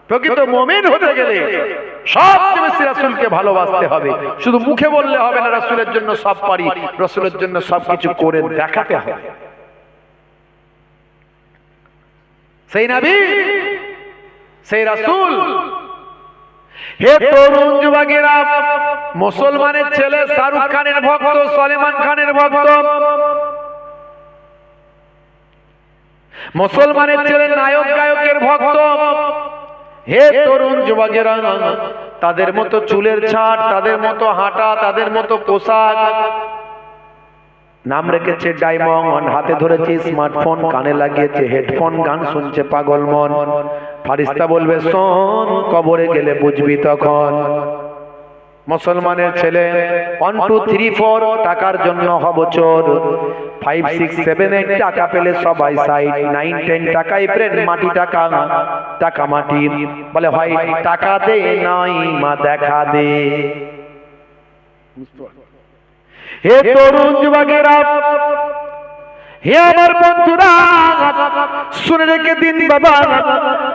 প্রকৃত মুমিন হতে গেলে সবচেয়ে বেশি রাসূলকে ভালোবাসতে হবে। শুধু মুখে বললে হবে না রাসূলের জন্য সব পারি, রাসূলের জন্য সবকিছু করে দেখাতে হবে। সেই নবী, সেই রাসূল। হে তরুণ যুবকেরা, মুসলমানের ছেলে শাহরুখ খানের ভক্ত, সলমান খানের ভক্ত, মুসলমানের ছেলে নায়ক গায়কের ভক্ত। হে তরুণ যুবকেরা, তাদের মতো চুলের ছাট, তাদের মতো হাঁটা, তাদের মতো পোশাক, নাম রেখেছে ডায়মন্ড, হাতে ধরেছে স্মার্টফোন, কানে লাগিয়েছে হেডফোন, গান শুনছে পাগল মন। ফারিস্তা বলবে শোন, কবরে গেলে বুঝবি তখন। মুসলমানের ছেলে 1 2 3 4 টাকার জন্য হব চোর, 5 6 7 8 টাকা পেলে সবাই সাইড, 9 10 টাকাই ব্রেন মাটি, টাকা টাকা মাটি। বলে ভাই টাকা দে নাই মা দেখা দে। হে তরুণ যুবকেরা, হে আমার বন্ধুরা, শুনে রেখে দিন বাবা,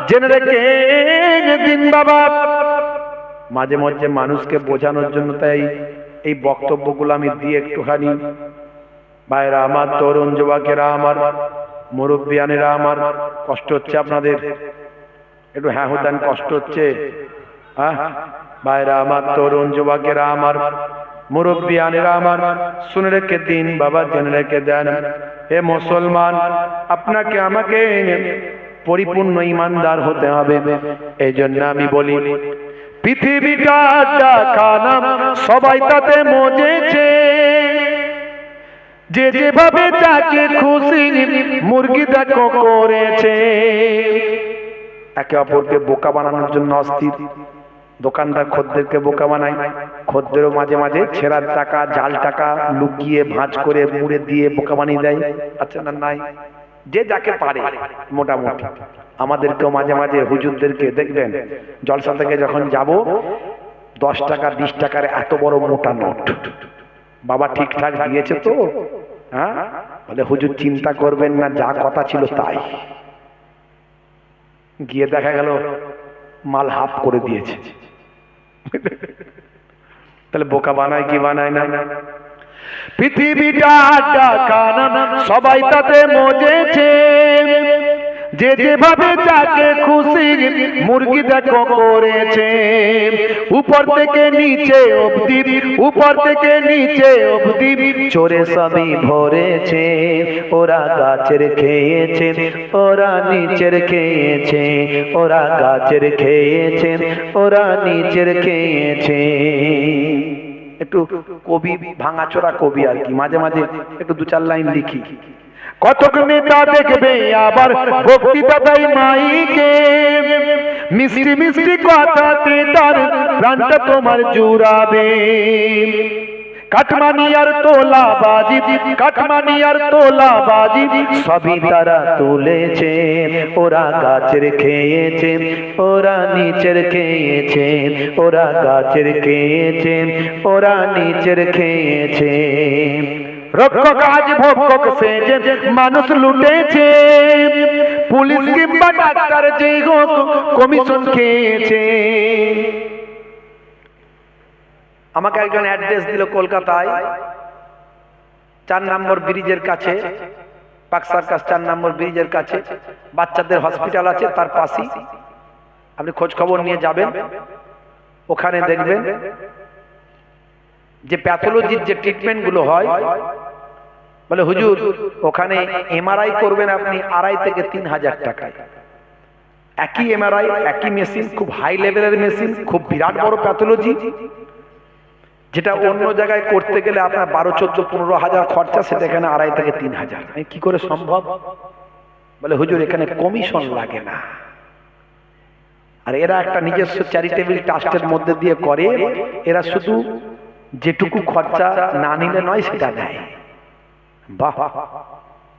জেনে রেখে দিন বাবা। মাঝে মাঝে মানুষকে বোঝানোর জন্য তাই এই বক্তব্যগুলো আমি দিয়ে একটুখানি। ভাইরা আমার, তরুণ যুবকেরা আমার, মুরব্বিয়ানেরা আমার, কষ্ট হচ্ছে আপনাদের? একটু হ্যাঁ হতেন, কষ্ট হচ্ছে? হ্যাঁ ভাইরা আমার, তরুণ যুবকেরা আমার, মুরব্বিয়ানেরা আমার, শুনে রেখে দিন বাবা, জেনে রেখে দেন। হে মুসলমান, আপনাকে আমাকে পরিপূর্ণ ঈমানদার হতে হবে। এই জন্য আমি বলি পৃথিবীটা খানা, সবাই তাতে মজেছে, যে যেভাবে যাকে খুশি মুরগি দেখো করেছে। একে অপরকে বোকা বানানোর জন্য অস্থির। দোকানদার খদ্দেরকে বোকা বানায়, খদ্দেরও মাঝে মাঝে ছেঁড়ার টাকা, জাল টাকা লুকিয়ে ভাঁজ করে মুড়ে দিয়ে বোকা বানিয়ে দেয়। আচ্ছা না, নাই? যে যাকে পারে মোটামুটি। আমাদেরকেও মাঝে মাঝে হুজুরদেরকে দেখবেন জলসা থেকে যখন যাব, 10 টাকা 20 টাকার এত বড় মোটা নোট, বাবা ঠিকঠাক দিয়েছে তো? হ্যাঁ, বলে হুজুর চিন্তা করবেন না, যা কথা ছিল তাই। গিয়ে দেখা গেল মাল হাফ করে দিয়েছে। তাহলে বোকা বানায় কি বানায় না? পৃথিবীটা খানা, সবাই তাতে মজেছে, যে যেভাবে যাকে খুশি মুরগি দেখো করেছে। উপর থেকে নিচে অবধি, উপর থেকে নিচে অবধি চোরে সবই ভরেছে। ওরা গাছের খেয়েছে, ওরা নিচের খেয়েছে, ওরা গাছের খেয়েছে, ওরা নিচের খেয়েছে। একটু কবি, ভাঙাচোরা কবি আর কি, মাঝে মাঝে একটু 2 4 লাইন লিখি। কতক নেতা দেখবে আবার বক্তৃতা দেয় মাইকে, মিষ্টি মিষ্টি কথাতে তার প্রাণটা তোমার জুড়াবে। কাটমানি আর তোলাবাজি, কাটমানি আর তোলাবাজি সবই তারা তুলেছে। ওরা গাছের খেয়েছে, ওরা নিচের খেয়েছে, ওরা গাছের খেয়েছে, ওরা নিচের খেয়েছে। রক্ষক আজ ভক্ষক সেজে মানুষ লুটেছে, পুলিশ কিংবা ডাক্তার যে হোক কমিশন খেয়েছে। আমাকে একজন অ্যাড্রেস দিল কলকাতায়, 4 নম্বর ব্রিজের কাছে, পাক সার্কাস 4 নম্বর ব্রিজের কাছে বাচ্চাদের হসপিটাল আছে, তার পাশেই। আপনি খোঁজ খবর নিয়ে যাবেন, ওখানে দেখবেন যে প্যাথোলজির যে ট্রিটমেন্ট গুলো হয়। বলে হুজুর ওখানে এমআরআই করবেন আপনি 2.5 থেকে 3,000 টাকায়। একই এমআরআই, একই মেশিন, খুব হাই লেভেলের মেশিন, খুব বিরাট বড় প্যাথোলজি, যেটা অন্য জায়গায় করতে গেলে আপনার 12 14 15,000 খরচা, সেটা এখানে 2.5 থেকে 3,000। কি করে সম্ভব? বলে হুজুর এখানে কমিশন লাগে না, আর এরা একটা নিজস্ব চ্যারিটেবল ট্রাস্টের মধ্যে দিয়ে করে। এরা শুধু যেটুকু খরচা না নিলে নয় সেটা দেয়। বাহ,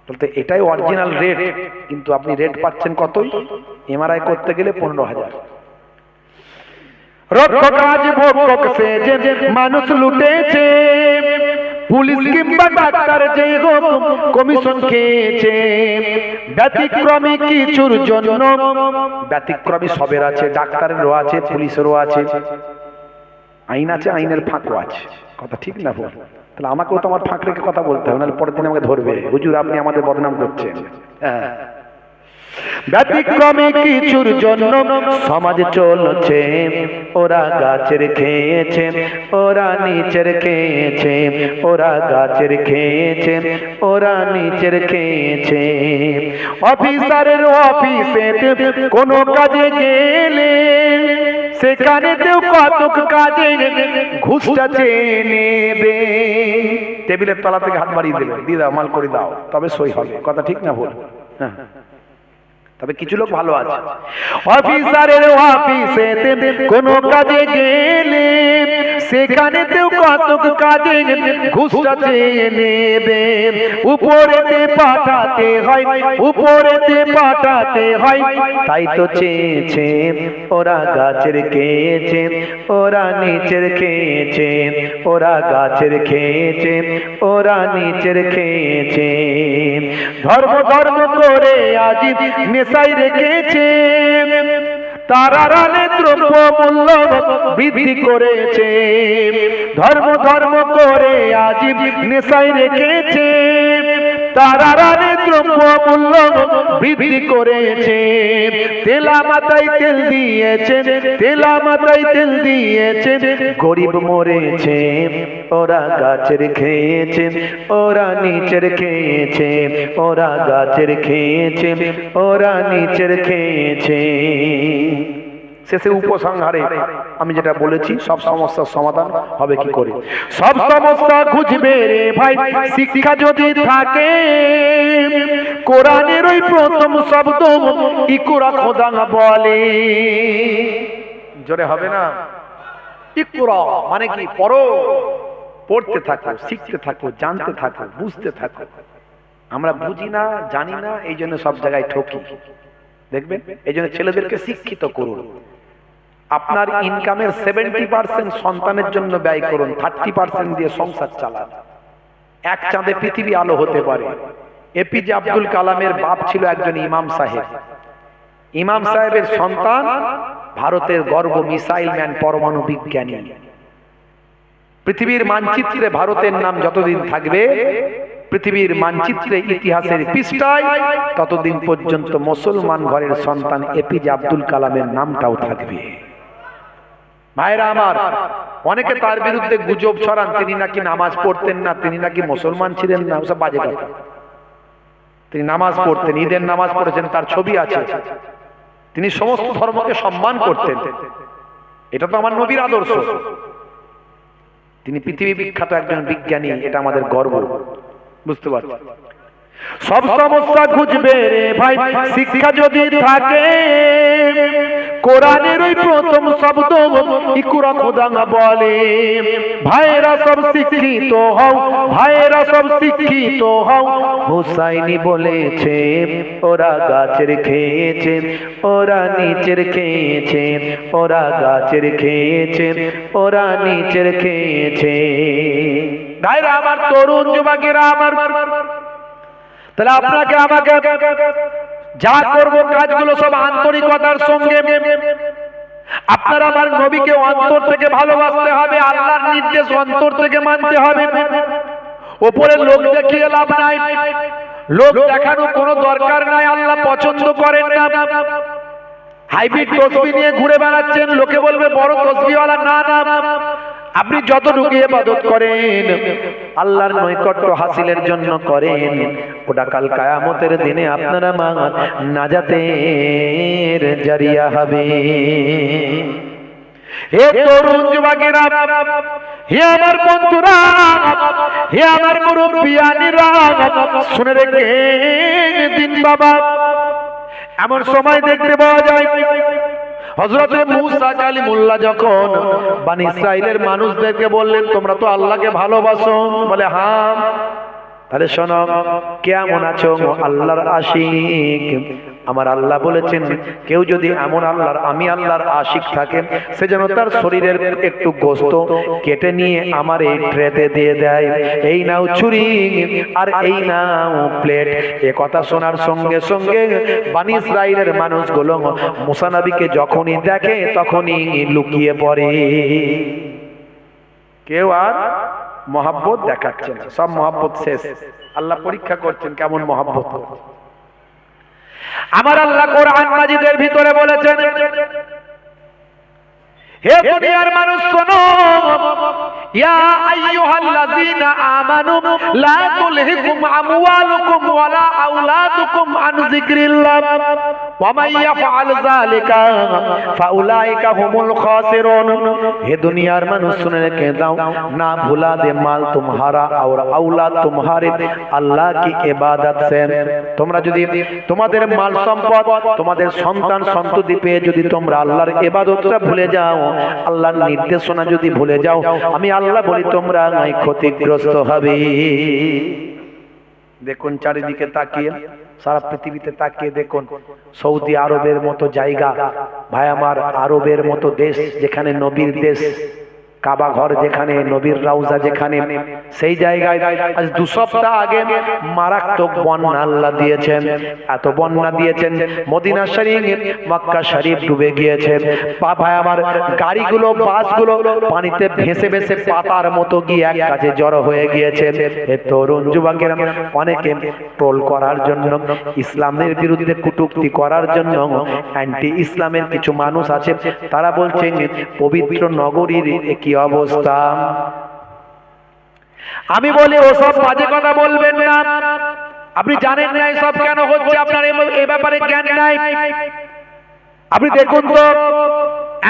বলতে এটাই অরিজিনাল রেট, কিন্তু আপনি রেট পাচ্ছেন কতই? এমআরআই করতে গেলে 15,000। রক্ষক আজ ভক্ষক সেজে মানুষ লুটেছে, পুলিশ কিংবা ডাক্তার যে হোক কমিশন খেয়েছে। ব্যতিক্রমী কিছুর জন্য, ব্যতিক্রমী সবের আছে, ডাক্তারেরও আছে, পুলিশেরও আছে, আইন আছে, আইনের ফাঁকও আছে। কথা ঠিক না ভুল? তাহলে আমাকেও তো আমার ফাঁক রেখে কথা বলতে হবে, নাহলে পরের দিন আমাকে ধরবে, হুজুর আপনি আমাদের বদনাম করছেন। হ্যাঁ, ব্যতিক্রমী কিছুর জন্য সমাজে চলছে, ওরা গাছের খেয়েছে, ওরা নিচের খেয়েছে, ওরা গাছের খেয়েছে, ওরা নিচের খেয়েছে। অফিসারের অফিসে কোনো কাজে গেলে সেখানেতেও কতক কাজে ঘুষটা চেয়ে নেবে। টেবিলের তলা থেকে হাত বাড়িয়ে দেবে, দিয়ে দাও, মাল করে দাও, তবে সই হবে। কথা ঠিক না ভুল? হ্যাঁ, তবে কিছু লোক ভালো আছে, অফিসারের অফিসেতে কোনো কাজে গেলে সেখানেতেও কত কাজে ঘুষটা চেয়ে নেবে, উপরেতে পাঠাতে হয়, উপরেতে পাঠাতে হয়, তাই তো চেয়েছে ওরা গাছের খেয়েছে, ওরা নিচের খেয়েছে, ওরা গাছের খেয়েছে, ওরা নিচের খেয়েছে। ধর্ম ধর্ম করে আজ নেশায় রেখেছে, তারারালে দ্রব্য মূল্য বৃদ্ধি করেছে। ধর্ম ধর্ম করে আজ নেশায় রেখেছে, তারারালে দ্রব্য মূল্য বৃদ্ধি করেছে। তেলা মাথায় তেল দিয়েছে, তেলা মাথায় তেল দিয়েছে, গরিব মরেছে, ওরা গাছের খেয়েছে, ওরা নিচের খেয়েছে, ওরা গাছের খেয়েছে, ওরা নিচের খেয়েছে। শেষে উপসংহারে আমি যেটা বলেছি, সব সমস্যার সমাধান হবে কি করে? সব সমস্যা খুঁজবে রে ভাই শিক্ষা যদি থাকে, কোরআনের ওই প্রথম শব্দ ইকরা খোদা বলে। জোরে হবে না? ইকরা মানে কি? পড়ো, পড়তে থাকো, শিখতে থাকো, জানতে থাকো, বুঝতে থাকো। আমরা বুঝি না, জানি না, এই জন্য সব জায়গায় ঠকি। দেখবেন, এই জন্য ছেলেদেরকে শিক্ষিত করুন। আপনার ইনকামের 70% সন্তানের জন্য ব্যয় করুন, 30% দিয়ে সংসার চালান। এক চাঁদে পৃথিবী আলো হতে পারে। এপিজে আব্দুল কালামের বাপ ছিল একজন ইমাম সাহেব। ইমাম সাহেবের সন্তান ভারতের গর্ব মিসাইল ম্যান, পরমাণু বিজ্ঞানী। পৃথিবীর মানচিত্রে ভারতের নাম যতদিন থাকবে, পৃথিবীর মানচিত্রে ইতিহাসের পৃষ্ঠায়, ততদিন পর্যন্ত মুসলমান ঘরের সন্তান এপিজে আব্দুল কালামের নামটাও থাকবে। ভাইরা আমার, অনেকে তার বিরুদ্ধে গুজব ছড়ান, তিনি নাকি নামাজ পড়তেন না, তিনি নাকি মুসলমান ছিলেন না। ওসব বাজে কথা। তিনি নামাজ পড়তেন, ঈদের নামাজ পড়েছেন, তার ছবি আছে। তিনি সমস্ত ধর্মকে সম্মান করতেন। এটা তো আমার নবীর আদর্শ। তিনি পৃথিবী বিখ্যাত একজন বিজ্ঞানী, এটা আমাদের গর্ব। বুঝতে পারছি? সব সমস্যা খুঁজবে রে ভাই শিক্ষা যদি থাকে, কোরআনের ওই প্রথম শব্দ ইকরা খোদা বলে। ভাইরা সব শিক্ষিত হও, ভাইরা সব শিক্ষিত হও। হুসাইনি বলেছে ওরা গাছের খেয়েছে, ওরা নিচের খেয়েছে, ওরা গাছের খেয়েছে, ওরা নিচের খেয়েছে। ভাইরা আমার, তরুণ যুবকেরা আমার, তাহলে আপনাকে আমাকে যা করব কাজগুলো সব আন্তরিকতার সঙ্গে। আপনার আমার নবীকে অন্তর থেকে ভালোবাসতে হবে, আল্লাহর নির্দেশ অন্তর থেকে মানতে হবে। ওপরে লোক দেখিয়ে লাভ নাই, লোক দেখানো কোনো দরকার নাই, আল্লাহ পছন্দ করেন না। হাইব্রিড তসবিহ নিয়ে ঘুরে বেড়াচ্ছেন, লোকে বলবে বড় তসবিহওয়ালা। না না, আপনি যতটুকু ইবাদত করেন আল্লাহর নৈকট্য হাসিলের জন্য করেন, ওটা কাল কিয়ামতের দিনে আপনারা নাজাতের জারিয়া হবে। হে তরুণ যুবকেরা, হে আমার বন্ধুরা, হে আমার মুরব্বিয়ানিরা, শুনে রেখে দিন বাবা। এমন সময় দেখতে পাওয়া যায়, হযরত মুসা কালিমুল্লাহ যখন বনি ইসরাইলের মানুষদেরকে বললেন, তোমরা তো আল্লাহকে ভালোবাসো, বলে হ্যাঁ। তাহলে শোনো, কেমন আছো আল্লাহর আশিক? আমার আল্লাহ বলেছেন, কেউ যদি এমন আল্লাহর, আমি আল্লাহর আশিক থাকেন, সে যেন তার শরীরের একটু গোশত কেটে নিয়ে আমার এই ট্রেতে দিয়ে দেয়। এই নাও ছুরি আর এই নাও প্লেট। এ কথা শোনার সঙ্গে সঙ্গে বনি ইসরাইলের মানুষগুলো মুসা নবীকে যখনই দেখে তখনই লুকিয়ে পড়ে। কেউ আর মহাব্বত দেখাচ্ছে না, সব মহাব্বত শেষ। আল্লাহ পরীক্ষা করছেন কেমন মহাব্বত। আমার আল্লাহ কোরআন মাজিদের ভিতরে বলেছেন, হে দুনিয়ার মানুষ শোনো, ইয়া আইয়ুহাল্লাযীনা আমানু লা তুলহিকুম আমওয়ালুকুম ওয়ালা আওলাদুকুম আন যিকরিল্লাহ ওয়া মান ইয়াফআল যালিকা ফাউলাইকা হুমুল খাসিরুন। হে দুনিয়ার মানুষ सुन के दाओ, ना भुला दे माल तुम्हारा और औलाद तुम्हारे अल्लाह की इबादत से। তোমরা যদি তোমাদের মাল সম্পদ তোমাদের সন্তান সন্ততি পেয়ে যদি তোমরা আল্লাহর ইবাদতটা ভুলে যাও, আল্লাহর নির্দেশনা যদি ভুলে যাও, আমি আল্লাহ বলি তোমরা ক্ষতিগ্রস্ত হবে। দেখুন চারিদিকে তাকিয়ে, সারা পৃথিবীতে তাকিয়ে দেখুন, সৌদি আরবের মতো জায়গা, ভাই আমার, আরবের মতো দেশ যেখানে নবীর দেশ, কাবা ঘর যেখানে, নবীর রওজা যেখানে, সেই জায়গায় আজ 2 সপ্তাহ আগে মারাত্মক বন্যা আল্লাহ দিয়েছেন। এত বন্যা দিয়েছেন, মদিনা শরীফ, মক্কা শরীফ ডুবে গিয়েছে। ভাই আমার, গাড়িগুলো, বাসগুলো পানিতে ভেসে ভেসে পাতার মতো গিয়ে এক কাছে জড়ো হয়ে গিয়েছে। এই তরুণ যুবকেরা অনেকে ট্রোল করার জন্য, ইসলামের বিরুদ্ধে কটূক্তি করার জন্য, অ্যান্টি ইসলামের কিছু মানুষ আছে, তারা বলছেন পবিত্র নগরীর কি অবস্থা। আমি বলি ওসব বাজে কথা বলবেন না। আপনি জানেন না এসব কেন হচ্ছে, আপনার এই ব্যাপারে জ্ঞান নাই। আপনি দেখুন তো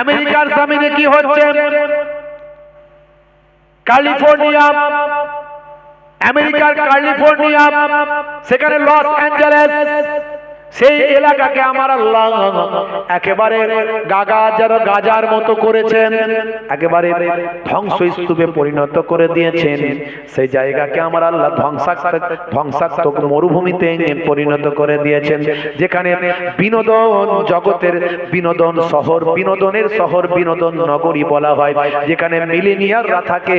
আমেরিকার জমিনে কি হচ্ছে। ক্যালিফোর্নিয়া, আমেরিকার ক্যালিফোর্নিয়া, সেখানে লস অ্যাঞ্জেলেস, সেই এলাকাকে আমার আল্লাহ একেবারে গাজার মতো করেছেন, একেবারে ধ্বংসস্তূপে পরিণত করে দিয়েছেন। সেই জায়গাকে আমার আল্লাহ ধ্বংসাত্মক মরুভূমিতে পরিণত করে দিয়েছেন, যেখানে বিনোদন জগতের বিনোদন শহর, বিনোদনের শহর, বিনোদন নগরী বলা হয়, যেখানে মিলিনিয়াররা থাকে,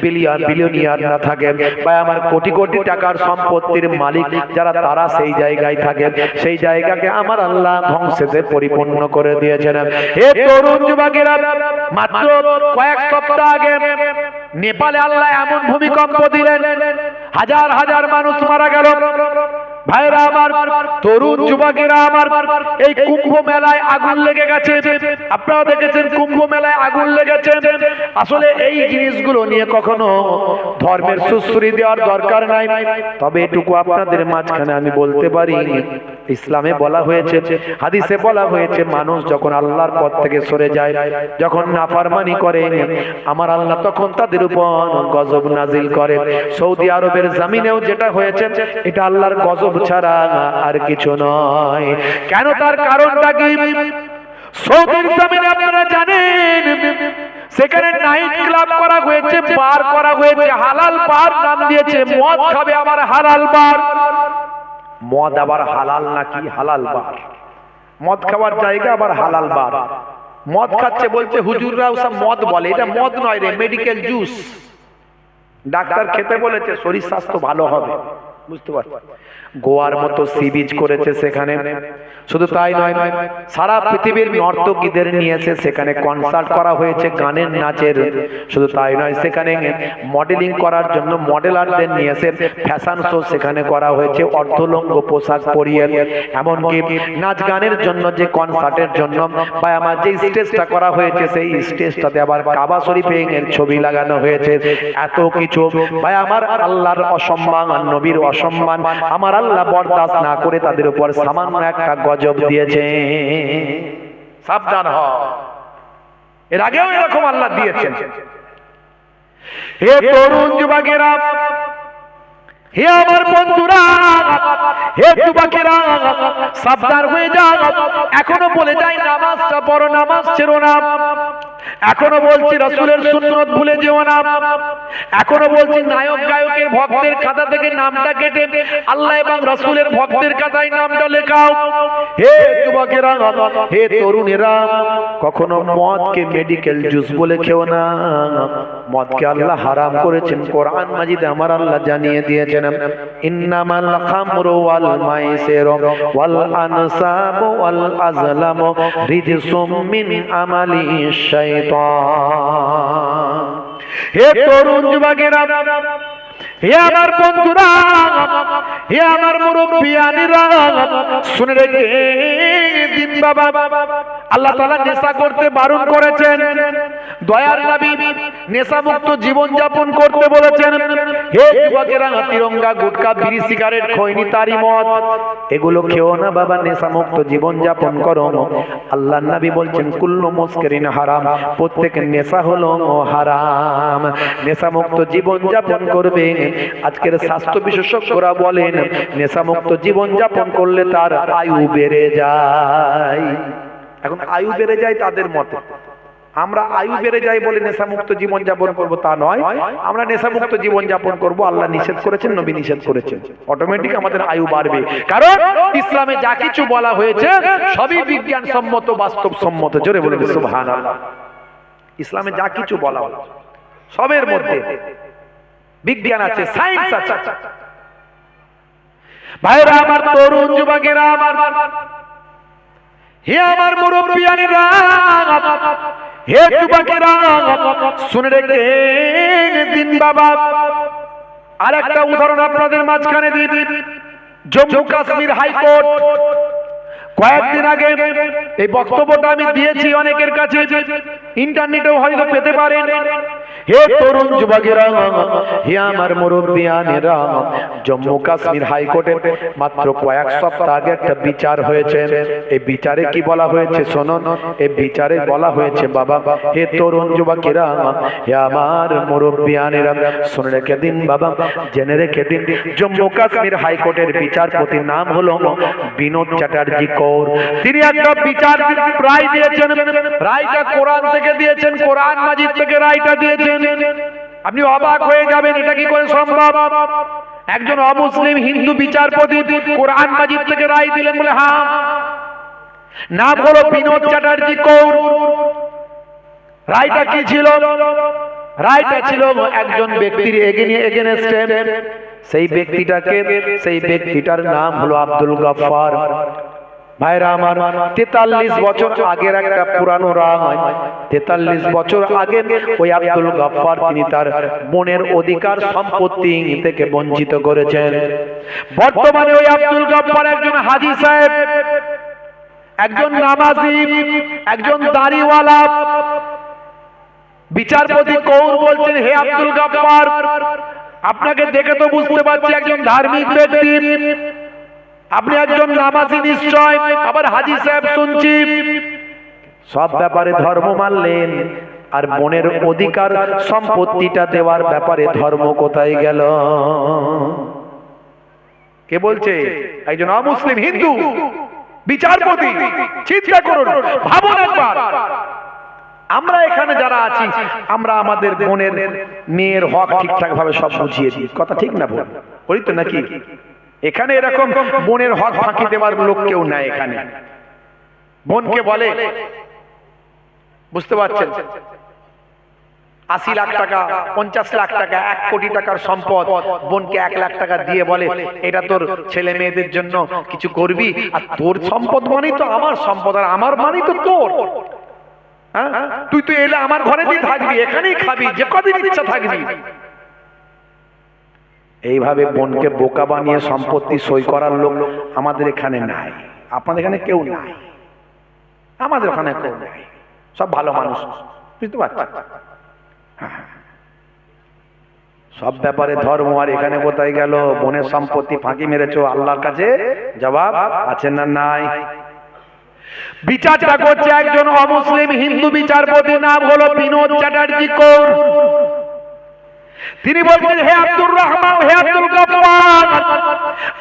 বিলিয়নিয়াররা থাকে, বা আমার কোটি কোটি টাকার সম্পত্তির মালিক যারা, তারা সেই জায়গায় থাকে। সেই জায়গাকে আমার আল্লাহ ধ্বংসেতে পরিপূর্ণ করে দিয়েছেন। হে তরুণ যুবকেরা, মাত্র কয়েক সপ্তাহ আগে নেপালে আল্লাহ এমন ভূমিকম্প দিলেন, হাজার হাজার মানুষ মারা গেল। ভাইরা আমার, তরুণ যুবকেরা আমার, এই কুম্ভ মেলায় আগুন লেগে গেছে। আপনারা দেখেছেন কুম্ভ মেলায় আগুন লেগেছে। আসলে এই জিনিসগুলো নিয়ে কখনো ধর্মের সুশ্রী দেওয়ার দরকার নাই, তবে এটুকু আপনাদের মাঝখানে আমি বলতে পারি, ইসলামে বলা হয়েছে, হাদিসে বলা হয়েছে, মানুষ যখন আল্লাহর পথ থেকে সরে যায়, যখন নাফরমানি করে, আমার আল্লাহ তখন তাদের উপর গজব নাজিল করে। সৌদি আরবের জমিনেও যেটা হয়েছে, এটা আল্লাহর গজব ছাড়া আর কিছু নয়। কেন, তার কারণটা কি? সৌদির জমিনে আপনারা জানেন, সেখানে নাইট ক্লাব করা হয়েছে, বার করা হয়েছে, হালাল বার নাম দিয়েছে। মদ খাবে আবার হালাল বার। মদ আবার হালাল নাকি? হালাল বার, মদ খাওয়ার জায়গা আবার হালাল বার। মদ খাচ্ছে বলছে হুজুররাও সব মদ বলে, এটা মদ নয় রে, মেডিকেল জুস। ডাক্তার খেতে বলেছে, শরীর স্বাস্থ্য ভালো হবে। বুঝতে পারছেন? গোয়ার মতো সি বিচ করেছে সেখানে। শুধু তাই নয়, সারা পৃথিবীর নর্তকীদের নিয়েছে, সেখানে কনসার্ট করা হয়েছে, গানের নাচের। শুধু তাই নয়, সেখানে মডেলিং করার জন্য মডেলারদের নিয়েছে, ফ্যাশন শো সেখানে করা হয়েছে, অর্ধলঙ্গ পোশাক পরিয়ে। এমনকি নাচ গানের জন্য যে কনসার্টের জন্য বা আমার যে স্টেজটা করা হয়েছে, সেই স্টেজটাতে আবার কাবা শরীফের ছবি লাগানো হয়েছে। এত কিছু ভাই আমার, আল্লাহর অসম্মান, নবীর অসম্মান আমার আল্লাহ বরদাস্ত না করে তাদের উপর সামান্য একটা গজব দিয়েছে। সাবধান হও, এর আগেও এরকম আল্লাহ দিয়েছেন। হে তরুণ যুবকেরা, হে আমার বন্ধুরা, হে যুবকেরা, সাবধান হয়ে যাও। এখনো বলে যাই নামাজটা পড়ো, নামাজ ছেড়ো না। এখনো বলছি রাসূলের সুন্নাত ভুলে যেও না। এখনো বলছি নায়ক গায়কের ভক্তের খাতা থেকে নামটা কেটে আল্লাহ এবং রাসূলের ভক্তের খাতায় নামটা লেখাও। হে যুবকেরা, হে তরুণেরা, কখনো মদকে মেডিকেল জুস বলে খেও না। মদকে আল্লাহ হারাম করেছেন, কোরআন মাজিদে আমার আল্লাহ জানিয়ে দিয়েছেন, ইন্নামাল খামরু ওয়াল মাইসিরু ওয়াল আনসাবু ওয়াল আজলামু রিজসুম মিন আমালিশ শাইতান। হে তরুণ যুবকেরা, হে আমার বন্ধুরা, হে আমার মুরব্বিয়ানিরা, শুনে রেখে দিন বাবা, আল্লাহ তাআলা নেশা করতে বারণ করেছেন। দয়ার নবী নেশা মুক্ত জীবন যাপন করতে বলেছেন। হে যুবকেরা, তিরঙ্গা, গুটকা, বিড়ি, সিগারেট, খৈনি, তারি, মদ এগুলো খেও না বাবা, নেশা মুক্ত জীবন যাপন করো। আল্লাহর নবী বলছেন কুল্লু মুসকিরিন হারাম, প্রত্যেক নেশা হলো হারাম। নেশা মুক্ত জীবন যাপন করবে। আজকের স্বাস্থ্য বিশেষজ্ঞরা বলেন নেশা মুক্ত জীবন যাপন করলে তার আয়ু বেড়ে যায়। এখন আয়ু বেড়ে যায় তাদের মতে, আমরা আয়ু বেড়ে যায় বলে নেশা মুক্ত জীবন যাপন করবো তা নয়। আমরা নেশা মুক্ত জীবন যাপন করবো, আল্লাহ নিষেধ করেছেন, নবী নিষেধ করেছেন, অটোমেটিক আমাদের আয়ু বাড়বে। কারণ ইসলামে যা কিছু বলা হয়েছে সবই বিজ্ঞান সম্মত, বাস্তব সম্মত। জোরে বলুন সুবহানাল্লাহ। ইসলামে যা কিছু বলা হয়েছে সবের মধ্যে বিজ্ঞান আছে, সায়েন্স আছে। ভাইরা আমার, তরুণ যুবকেরা আমার, হে আমার মুরব্বিয়ানেরা, হে যুবকেরা, শুনে রেখে দিন বাবা। আর একটা উদাহরণ আপনাদের মাঝখানে দিই। জম্মু কাশ্মীর হাইকোর্ট কয়েকদিন আগে এই বক্তব্যটা আমি দিয়েছি অনেকের কাছে, ইন্টারনেটেও হয়তো পেতে পারেন। হে তরুণ যুবকেরা, হে আমার মুরব্বিয়ানেরা, জম্মু কাশ্মীর হাইকোর্টে মাত্র কয়েক সপ্তাহ আগে একটা বিচার হয়েছে। এই বিচারে কি বলা হয়েছে শুনুন। এই বিচারে বলা হয়েছে বাবা, হে তরুণ যুবকেরা, হে আমার মুরব্বিয়ানেরা, শুনে রেখে দিন বাবা, জেনে রেখে দিন। জম্মু কাশ্মীর হাইকোর্টের বিচারপতির নাম হলো বিনোদ চ্যাটার্জি কৌর। তিনি একটা বিচার রায় দিয়েছেন। রায়টা কোরআন থেকে দিয়েছেন, কোরআন মাজিদ থেকে রায়টা দিয়েছেন। আপনি অবাক হয়ে যাবেন, এটা কি করে সম্ভব? একজন অমুসলিম হিন্দু বিচারপতি কোরআন মাজিদ থেকে রায় দিলেন বলে? হ্যাঁ, নাম হলো বিনোদ চ্যাটার্জি কৌর। রায়টা কি ছিল? রায়টা ছিল একজন ব্যক্তির এগেনস্টে। সেই ব্যক্তিটার নাম হলো আব্দুল গফফার। ভাইরা আমার, 43 বছর আগের একটা পুরানো রায়। 43 বছর আগে ওই আব্দুল গফফার তিনি তার বোনের অধিকার সম্পত্তি থেকে বঞ্চিত করেছেন। বর্তমানে ওই আব্দুল গফফার একজন হাজী সাহেব, একজন নামাজি, একজন দাড়িওয়ালা। বিচারপতি কৌর বলছেন, হে আব্দুল গফফার, আপনাকে দেখে তো বুঝতে পারছি একজন ধার্মিক ব্যক্তি, আপনি একজন নামাজি নিশ্চয়, আবার হাজী সাহেব শুনছি। সব ব্যাপারে ধর্ম মানলেন, আর বোনের অধিকার সম্পত্তিটা দেওয়ার ব্যাপারে ধর্ম কোথায় গেল? কে বলছে? একজন অমুসলিম হিন্দু বিচারপতি। চিন্তা করুন, ভাবুন একবার। আমরা এখানে যারা আছি, আমরা আমাদের বোনের মেয়ের হক ঠিকঠাক ভাবে সব বুঝিয়ে দিই। কথা ঠিক না বলি তো নাকি? এখানে এরকম বোনের হক ফাঁকি দেওয়ার লোক কেউ নাই। এখানে বোনকে বলে, বুঝতে পারছেন, 80 লাখ টাকা, 50 লাখ টাকা, 1 কোটি টাকার সম্পদ বোনকে 1 লাখ টাকা দিয়ে বলে, এটা তোর ছেলে মেয়েদের জন্য কিছু করবি, আর তোর সম্পদ মানেই তো আমার সম্পদ, আর আমার মানেই তো তোর। তুই তো এলে আমার ঘরেতেই থাকবি, এখানেই খাবি, যে কদিন ইচ্ছা থাকবি। এইভাবে বোনকে বোকা বানিয়ে সম্পত্তি সই করার লোক আমাদের এখানে নাই। আপনাদের এখানে কেউ নাই, আমাদের ওখানে কেউ নাই, সব ভালো মানুষ। বুঝতে পারছেন? সব ব্যাপারে ধর্ম, আর এখানে কোথায় গেল? বোনের সম্পত্তি ফাঁকি মেরেছো, আল্লাহর কাছে জবাব আছে না নাই? বিচারটা করছে একজন অমুসলিম হিন্দু বিচারপতি, নাম হলো বিনোদ চ্যাটার্জি কৌর। তিনি বলছেন, হে আব্দুর রহমান, হে আব্দুল গফফার,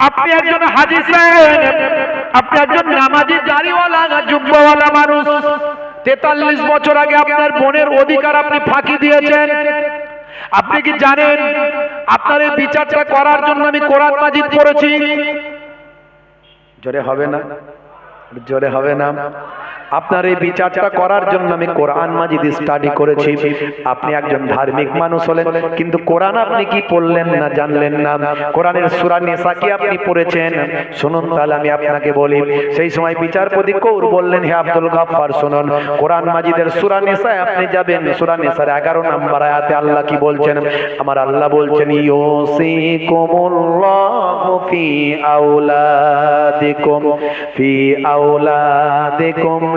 আপনি একজন হাজী সাহেব, আপনি একজন নামাজি, দাড়িওয়ালা, জুব্বাওয়ালা মানুষ। 43 বছর আগে আপনার বোনের অধিকার আপনি ফাঁকি দিয়েছেন। আপনি কি জানেন আপনার এই বিচারটা করার জন্য আমি কোরআন মাজিদ পড়েছি? জোরে হবে না? জোরে হবে না? আপনার এই বিচারটা করার জন্য আমি কোরআন মাজিদ স্টাডি করেছি। আপনি একজন ধার্মিক মানুষ হলেন, কিন্তু কোরআন আপনি কি পড়লেন না, জানলেন না। কোরআনের সূরা নিসা কি আপনি পড়েছেন? শুনুন তাহলে আমি আপনাকে বলি। সেই সময় বিচারপতি কৌর বললেন, হে আব্দুল গফফার, শুনুন, কোরআন মাজিদের সূরা নিসায় আপনি যাবেন। সূরা নিসার 11 নম্বর আয়াতে আল্লাহ কি বলছেন? আমার আল্লাহ বলছেন, ইউসিকুমুল্লাহু ফি আওলাদিকুম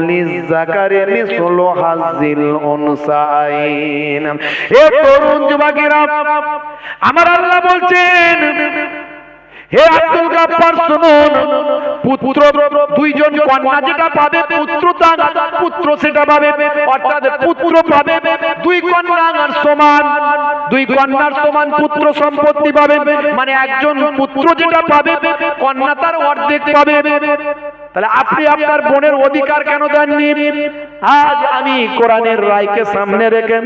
লিযাকারি মিসলু হাযিল উনসায়াইন। এ তরুণ যুবকেরা, আমার আল্লাহ বলছেন, হে আব্দুল গাফফার শুনুন, পুত্র দুইজন কন্যা যেটা পাবে পুত্র সেটা পাবে, অর্থাৎ পুত্র পাবে দুই কন্যার সমান, দুই কন্যার সমান পুত্র সম্পত্তি পাবে, মানে একজন পুত্র যেটা পাবে কন্যা তার অর্ধেক পাবে। তাহলে আপনি আপনার বোনের অধিকার কেন দেননি? আজ আমি কোরআনের রায়কে সামনে রেখে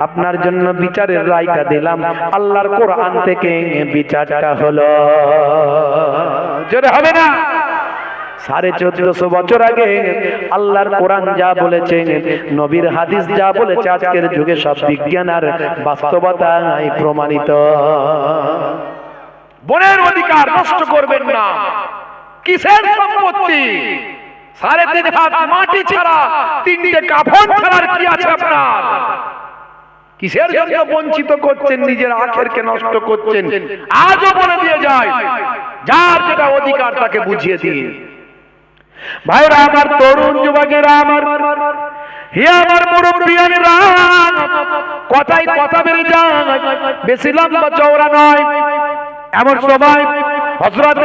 আপনার জন্য বিচারের রায়টা দিলাম। আল্লাহর কোরআন থেকে বিচারটা হলো, জোরে হবে না? 1450 বছর আগে আল্লাহর কোরআন যা বলেছে, নবীর হাদিস যা বলেছে, আজকের যুগে সব বিজ্ঞান আর বাস্তবতায় প্রমাণিত। বোনের অধিকার নষ্ট করবেন না। কিসের সম্পত্তি? 3.5 হাত মাটি ছাড়া 3টে কাফন ছাড়ার কি আছে আপনার? কিসের জন্য বঞ্চিত করছেন? নিজের আখেরকে নষ্ট করছেন। আজও বলে দিয়ে যায়, যার যেটা অধিকার তাকে বুঝিয়ে দিন। ভাইরা আমার, তরুণ যুবকেরা আমার, হে আমার মুরব্বিয়ানেরা, কথাই কথা বেরিয়ে যায়, বেশি লম্বা চওড়া নয়। এমন সময় হযরত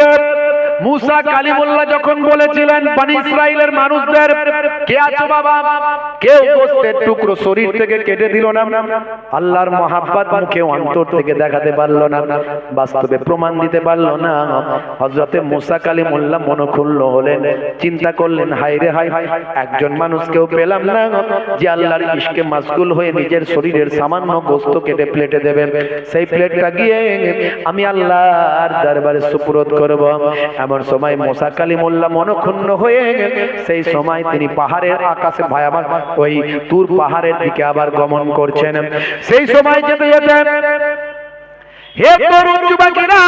মুসা কালিমুল্লাহ যখন বলেছিলেন বনি ইসরাইলের মানুষদের, কে আছো বাবা? কেউ গোশতের টুকরো শরীর থেকে কেটে দিল না। আল্লাহর মহাব্বত মুখে অন্তর থেকে দেখাতে পারল না, বাস্তবে প্রমাণ দিতে পারল না। হযরত মুসা কালিমুল্লাহ মনক্ষুণ্ণ হলেন, চিন্তা করলেন, হায় রে হায়, একজন মানুষকেও পেলাম না যে আল্লাহর ইশকে মাশগুল হয়ে নিজের শরীরের সামান্য গোশত কেটে প্লেটে দেবেন। সেই প্লেটটা গিয়ে আমি আল্লাহর দরবারে সুপুরত করব। এমন সময় মুসা কালিমুল্লাহ মনক্ষুণ্ণ হয়ে সেই সময় তিনি পাহাড়ের আকাশে ভয়াবহ ওই তুর পাহাড়ের দিকে আবার গমন করছেন। সেই সময় যেতে যেতে হে তরুণ যুবকেরা,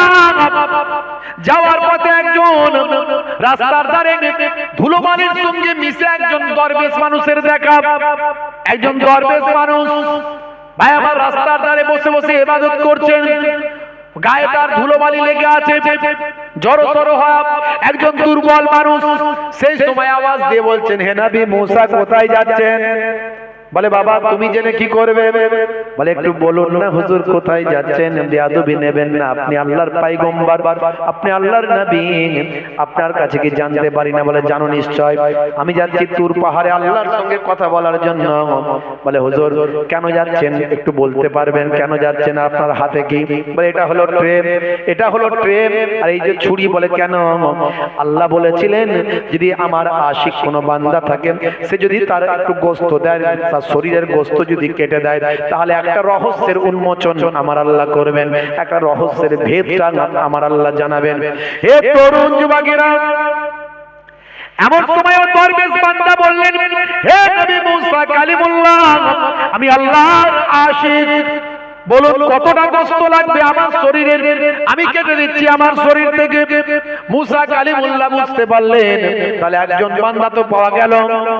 যাওয়ার পথে একজন রাস্তার ধারে ধুলোবালির সঙ্গে মিশে একজন দরবেশ মানুষের দেখা। একজন দরবেশ মানুষ ভাই আমার রাস্তার ধারে বসে বসে ইবাদত করছেন, গায়ে তার ধুলোবালি লেগে আছে, জড়সড় হয়। একজন দুর্বল মানুষ সেই সময় আওয়াজ দিয়ে বলছেন, হে নবী মুসা, কোথায় যাচ্ছেন? বলে, বাবা তুমি জেনে কি করবে? বলে, একটু বলুন না হুজুর, কোথায় যাচ্ছেন? বেয়াদবি নেবেন না, আপনি আল্লাহর পয়গম্বর, আপনি আল্লাহর নবী, আপনার কাছে কি জানতে পারি না? বলে, জানো নিশ্চয়, আমি যাচ্ছি তুর পাহাড়ে আল্লাহর সঙ্গে কথা বলার জন্য। বলে, হুজুর কেন যাচ্ছেন একটু বলতে পারবেন? কেন যাচ্ছেন? আপনার হাতে কি? বলে, এটা হলো ট্রেন, এটা হলো ট্রেন। আর এই যে ছুরি। বলে, কেন? আল্লাহ বলেছিলেন যদি আমার আশিক কোনো বান্দা থাকেন, সে যদি তার একটু গোশত দেয়, শরীরের গোশত যদি কেটে দেয়, তাহলে একটা রহস্যের উন্মোচন আমার আল্লাহ করবেন, একটা রহস্যের ভেদটা আমার আল্লাহ জানাবেন। হে তরুণ যুবকেরা, এমন সময় দরবেশ বান্দা বললেন, হে নবী মুসা কালিমুল্লাহ, আমি আল্লাহর আশিক, বলুন কতটা কষ্ট লাগবে আমার শরীরের, আমি কেটে দিচ্ছি আমার শরীর থেকে। মুসা কালিমুল্লাহ বুঝতে পারলেন, তাহলে একজন বান্দা তো পাওয়া গেল,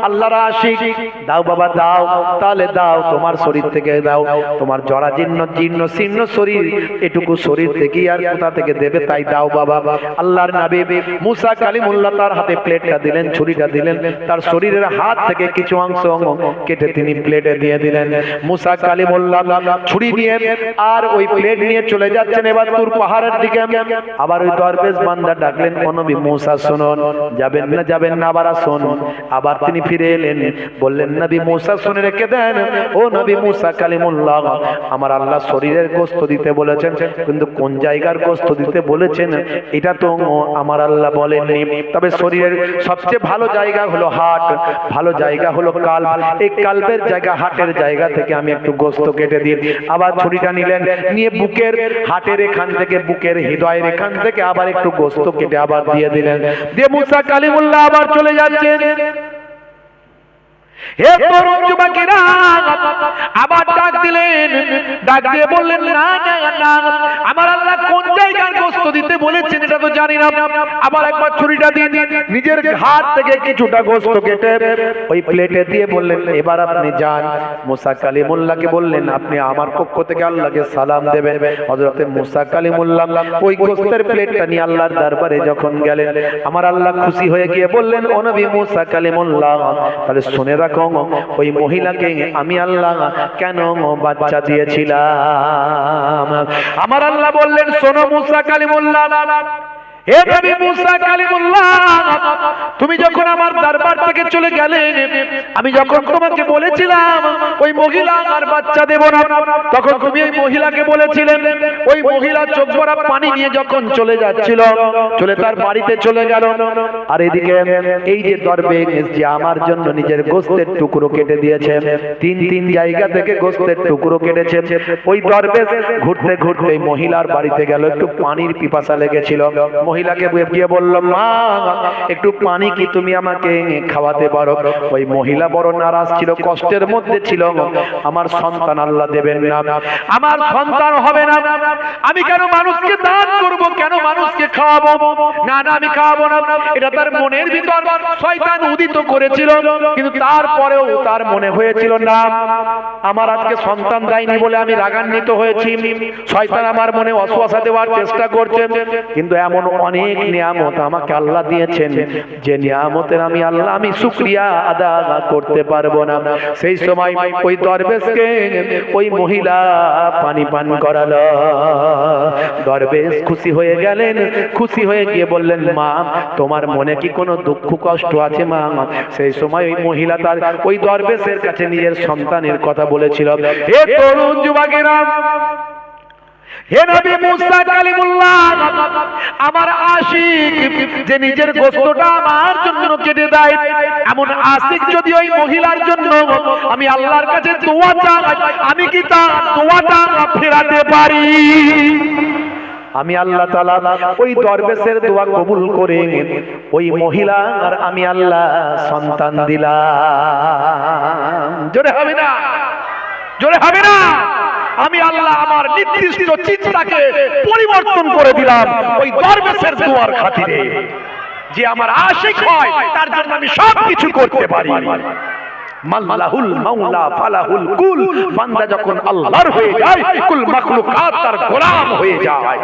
আল্লাহর আশিক। দাও বাবা দাও, তাহলে দাও, তোমার শরীর থেকে দাও, তোমার জরা জীর্ণ জীর্ণ শীর্ণ শরীর, এটুকু শরীর থেকে আর কোথা থেকে দেবে, তাই দাও বাবা। আল্লাহর নবী মুসা কালিমুল্লাহ তার হাতে প্লেটটা দিলেন, ছুরিটা দিলেন, তার শরীরের হাত থেকে কিছু অংশ কেটে তিনি প্লেটে দিয়ে দিলেন। মুসা কালিমুল্লাহ ছুরি নিয়ে আর ওই প্লেট নিয়ে চলে যাচ্ছেন এবার তুর পাহাড়ের দিকে। আবার ওই দরবেশ বান্দা ডাকলেন, ও নবী মুসা শুনুন, যাবেন না যাবেন না, আবার আসুন। আবার তিনি ফিরে এলেন, বললেন, নবী মুসা শুনে রেখে দেন, ও নবী মুসা কালিমুল্লাহ, আমার আল্লাহ শরীরের গোশত দিতে বলেছেন, কিন্তু কোন জায়গার গোশত দিতে বলেছেন এটা তো আমার আল্লাহ বলেননি। তবে শরীরের সবচেয়ে ভালো জায়গা হলো হাট, ভালো জায়গা হলো কাল্ব, এই কাল্বের জায়গা, হাটের জায়গা থেকে আমি একটু গোশত কেটে দিই। আবার ছুরিটা নিলেন, নিয়ে বুকের হাটের এখান থেকে, বুকের হৃদয়ের এখান থেকে আবার একটু গোশত কেটে আবার দিয়ে দিলেন। দিয়ে মুসা কালিমুল্লাহ আবার চলে যাচ্ছেন। হে তরুণ যুবকেরা, আবার ডাক দিলেন, ডাক দিয়ে বললেন, না না না, আমার আল্লাহ কোন জায়গার গোশত দিতে বলেছেন এটা তো জানি না। আবার একবার ছুরিটা দিয়ে নিজের ঘাট থেকে কিছুটা গোশত কেটে ওই প্লেটে দিয়ে বললেন, এবার আপনি যান। মুসা কালিমুল্লাহকে বললেন, আপনি আমার পক্ষ থেকে আল্লাহকে সালাম দেবেন। হযরতে মুসা কালিমুল্লাহ ওই গোশতের প্লেটটা নিয়ে আল্লাহর দরবারে যখন গেলেন, আমার আল্লাহ খুশি হয়ে গিয়ে বললেন, ও নবী মুসা কালিমুল্লাহ, তাহলে শুনে রাখো, ওই মহিলাকে আমি আল্লাহ কেন বাচ্চা দিয়েছিলাম। আমার আল্লাহ বললেন, শোনো মুসা কালিমুল্লাহ, হে নবী মুসা কালিমুল্লাহ, তুমি যখন আমার দরবার থেকে চলে গেলে, আমি যখন তোমাকে বলেছিলাম ওই মহিলা আর বাচ্চা দেব না, তখন তুমি ওই মহিলাকে বলেছিলেন। ওই মহিলা চোখ ভরা পানি নিয়ে যখন চলে যাচ্ছিল, চলে তার বাড়িতে চলে গেল। আর এদিকে এই যে দরবেশ যে আমার জন্য নিজের গোশতের টুকরো কেটে দিয়েছে, তিন জায়গা থেকে গোশতের টুকরো কেটেছে, ওই দরবেশ ঘুরতে ঘুরতে মহিলার বাড়িতে গেল। একটু পানির পিপাসা লেগেছিল, মহিলাকে গিয়ে বলল, মা একটু পানি কি তুমি আমাকে খাওয়াতে পারো? ওই মহিলা বড় নারাজ ছিল, কষ্টের মধ্যে ছিল। আমার সন্তান আল্লাহ দেবেন না, আমার সন্তান হবে না, আমি কেন মানুষকে দান করব, কেন মানুষকে খাওয়াবো? না না, আমি খাওয়াবো না। এটা তার মনের ভিতর শয়তান উদিত করেছিল, কিন্তু তারপরেও তার মনে হয়েছিল, না, আমার আজকে সন্তান দেয়নি বলে আমি রাগান্বিত হয়েছি, শয়তান আমার মনে ওয়াসওয়াসা দেওয়ার চেষ্টা করছে। কিন্তু এমন অনেক নিয়ামত আমাকে আল্লাহ দিয়েছেন, যে নিয়ামতের আমি শুকরিয়া আদা করতে পারবো না। সেই সময় ওই দরবেশকে ওই মহিলা পানি পান করালো। দরবেশ খুশি হয়ে গেলেন, খুশি হয়ে গিয়ে বললেন, মা তোমার মনে কি কোনো দুঃখ কষ্ট আছে মা? সেই সময় ওই মহিলা তার ওই দরবেশের কাছে নিজের সন্তানের কথা বলেছিল। হে তরুণ যুবকেরা, হে নবী মুসা কালিমুল্লাহ, আমার আশিক যে নিজের গোশতটা আমার জন্য কেটে দেয়, এমন আশিক যদি ওই মহিলার জন্য আমি আল্লাহর কাছে দোয়া চাই, আমি কি তার দোয়াটা ফেরাতে পারি? আমি আল্লাহ তাআলা ওই দরবেশের দোয়া কবুল করে ওই মহিলা আর আমি আল্লাহ সন্তান দিলাম। জোরে হবে না, জোরে হবে না। আমি আল্লাহ আমার নির্দিষ্ট চিন্তাকে পরিবর্তন করে দিলাম ওই দরবেশের দোয়ার খাতিরে। যে আমার আশিক হয় তার জন্য আমি সব কিছু করতে পারি। মাল্লাহুল মাওলা ফালাহুল কুল, বান্দা যখন আল্লাহর হয়ে যায়, কুল মাখলুকাত তার গোলাম হয়ে যায়।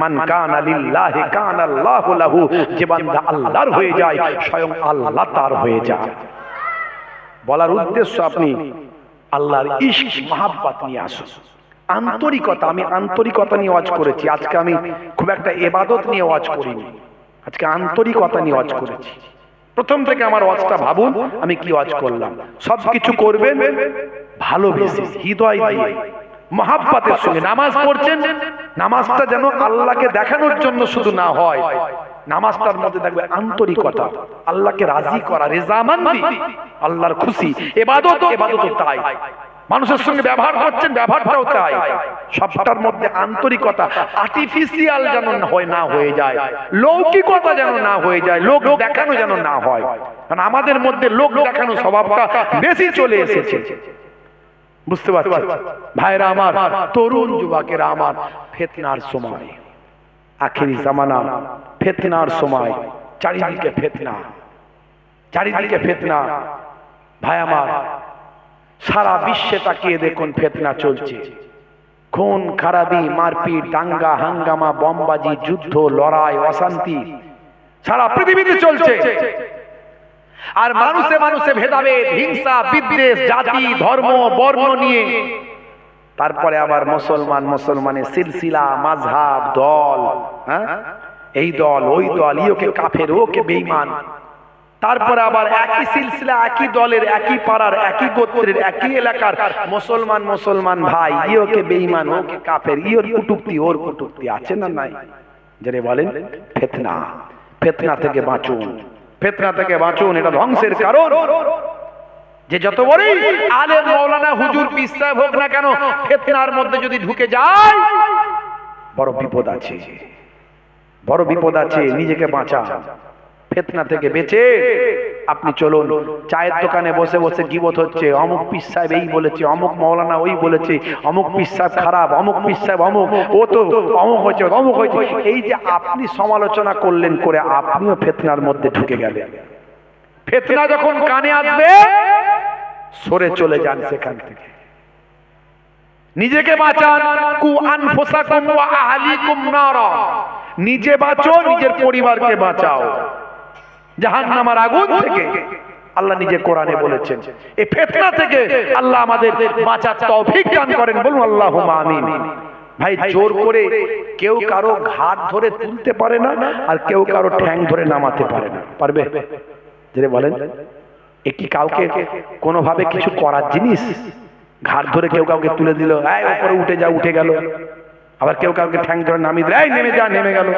মান কানা লিল্লাহি কানা আল্লাহু লাহু, যে বান্দা আল্লাহর হয়ে যায়, স্বয়ং আল্লাহ তার হয়ে যায়। বলার উদ্দেশ্য, আপনি আল্লাহর ইশক মহাব্বত নিয়ে আসুন, আন্তরিকতা। আমি আন্তরিকতা নিয়ে ওয়াজ করেছি, আজকে আমি খুব একটা ইবাদত নিয়ে ওয়াজ করিনি, আজকে আন্তরিকতা নিয়ে ওয়াজ করেছি। প্রথম থেকে আমার ওয়াজটা ভাবুন, আমি কি ওয়াজ করলাম। সবকিছু করবেন ভালোবেসে, হৃদয় দিয়ে, মহাব্বতের সঙ্গে। নামাজ পড়ছেন, নামাজটা যেন আল্লাহকে দেখানোর জন্য শুধু না হয়, নামাজটার মধ্যে দেখবে আন্তরিকতা, আল্লাহকে রাজি করা, রেজামান্দি, আল্লাহর খুশি। ইবাদত তাই, মানুষের সঙ্গে ব্যবহার করছেন, ব্যবহারটাও তাই। সবটার মধ্যে আন্তরিকতা, আর্টিফিশিয়াল যেন না হয়ে যায়, লৌকিকতা যেন না হয়ে যায়, লোক দেখানো যেন না হয়। কারণ আমাদের মধ্যে লোক দেখানো স্বভাবটা বেশি চলে এসেছে, বুঝতে পারছেন ভাইরা আমার, তরুণ যুবকেরা আমার। ফিতনার সময়, আখিরি জামানা, ফিতনার সময়, চারিদিকে ফিতনা, চারিদিকে ফিতনা। ভাই আমার, সারা বিশ্বে তাকিয়ে দেখুন ফিতনা চলছে। খুন খারাপি, মারপিট, দাঙ্গা হাঙ্গামা, বোমবাজি, যুদ্ধ, লড়াই, অশান্তি সারা পৃথিবীতে চলছে। আর মানুষে মানুষে ভেদাভেদ, হিংসা, বিদ্বেষ, জাতি, ধর্ম, বর্ণ নিয়ে। তারপরে আবার মুসলমানের সিলসিলা, মাযহাব, দল, এই দল ওই দল, ইয়োকে কাফের, ওকে বেঈমান। তারপরে আবার একই সিলসিলা, একই দলের, একই পাড়ার, একই গোত্রের, একই এলাকার মুসলমান ভাই, ইয়োকে বেঈমান, ওকে কাফের, ইয়োর কুটুক্তি, ওর কুটুক্তি। আছে না নাই? যারা বলেন ফিতনা, ফিতনা থেকে বাঁচুন, ফিতনা থেকে বাঁচুন। এটা ধ্বংসের কারণ। যে যত বড়ই আলেম, মাওলানা, হুজুর, পীর সাহেব হোক না কেন, ফিতনার মধ্যে যদি ঢুকে যায়, বড় বিপদ আছে, বড় বিপদ আছে। নিজেকে বাঁচা, ফিতনা থেকে বেঁচে আপনি চলুন, চায়ের দোকানে বসে বসে গীবত হচ্ছে, অমুক পীর সাহেব এই বলেছে, অমুক মাওলানা ওই বলেছে, অমুক পীর সাহেব খারাপ, অমুক পীর সাহেব অমুক, ও তো অমুক হয়েছে, অমুক হয়েছে। এই যে আপনি সমালোচনা করলেন, করে আপনিও ফিতনার মধ্যে ঢুকে গেলেন। ফিতনা যখন কানে আসবে সরে চলে যান সেখান থেকে, নিজেকে বাঁচান। কু আনফুসাকুম ওয়া আহলিকুম নারা, নিজে বাঁচো, নিজের পরিবারকে বাঁচাও জাহান্নামের আগুন থেকে। আল্লাহ নিজে কোরআনে বলেছেন। এই ফিতনা থেকে আল্লাহ আমাদের বাঁচার তৌফিক দান করেন, বলুন আল্লাহুম্মা আমিন। ভাই, জোর করে কেউ কারো ঘাট ধরে তুলতে পারে না, আর কেউ কারো ঠ্যাং ধরে নামাতে পারে না। পারবে? যে বলেন, এ কি কাউকে কোনোভাবে কিছু করার জিনিস? ঘাট ধরে কেউ কাউকে তুলে দিল, এই উপরে উঠে যা, উঠে গেল। আবার কেউ কাউকে ঠ্যাং ধরে নামিয়ে দিল, এই নেমে যা, নেমে গেল।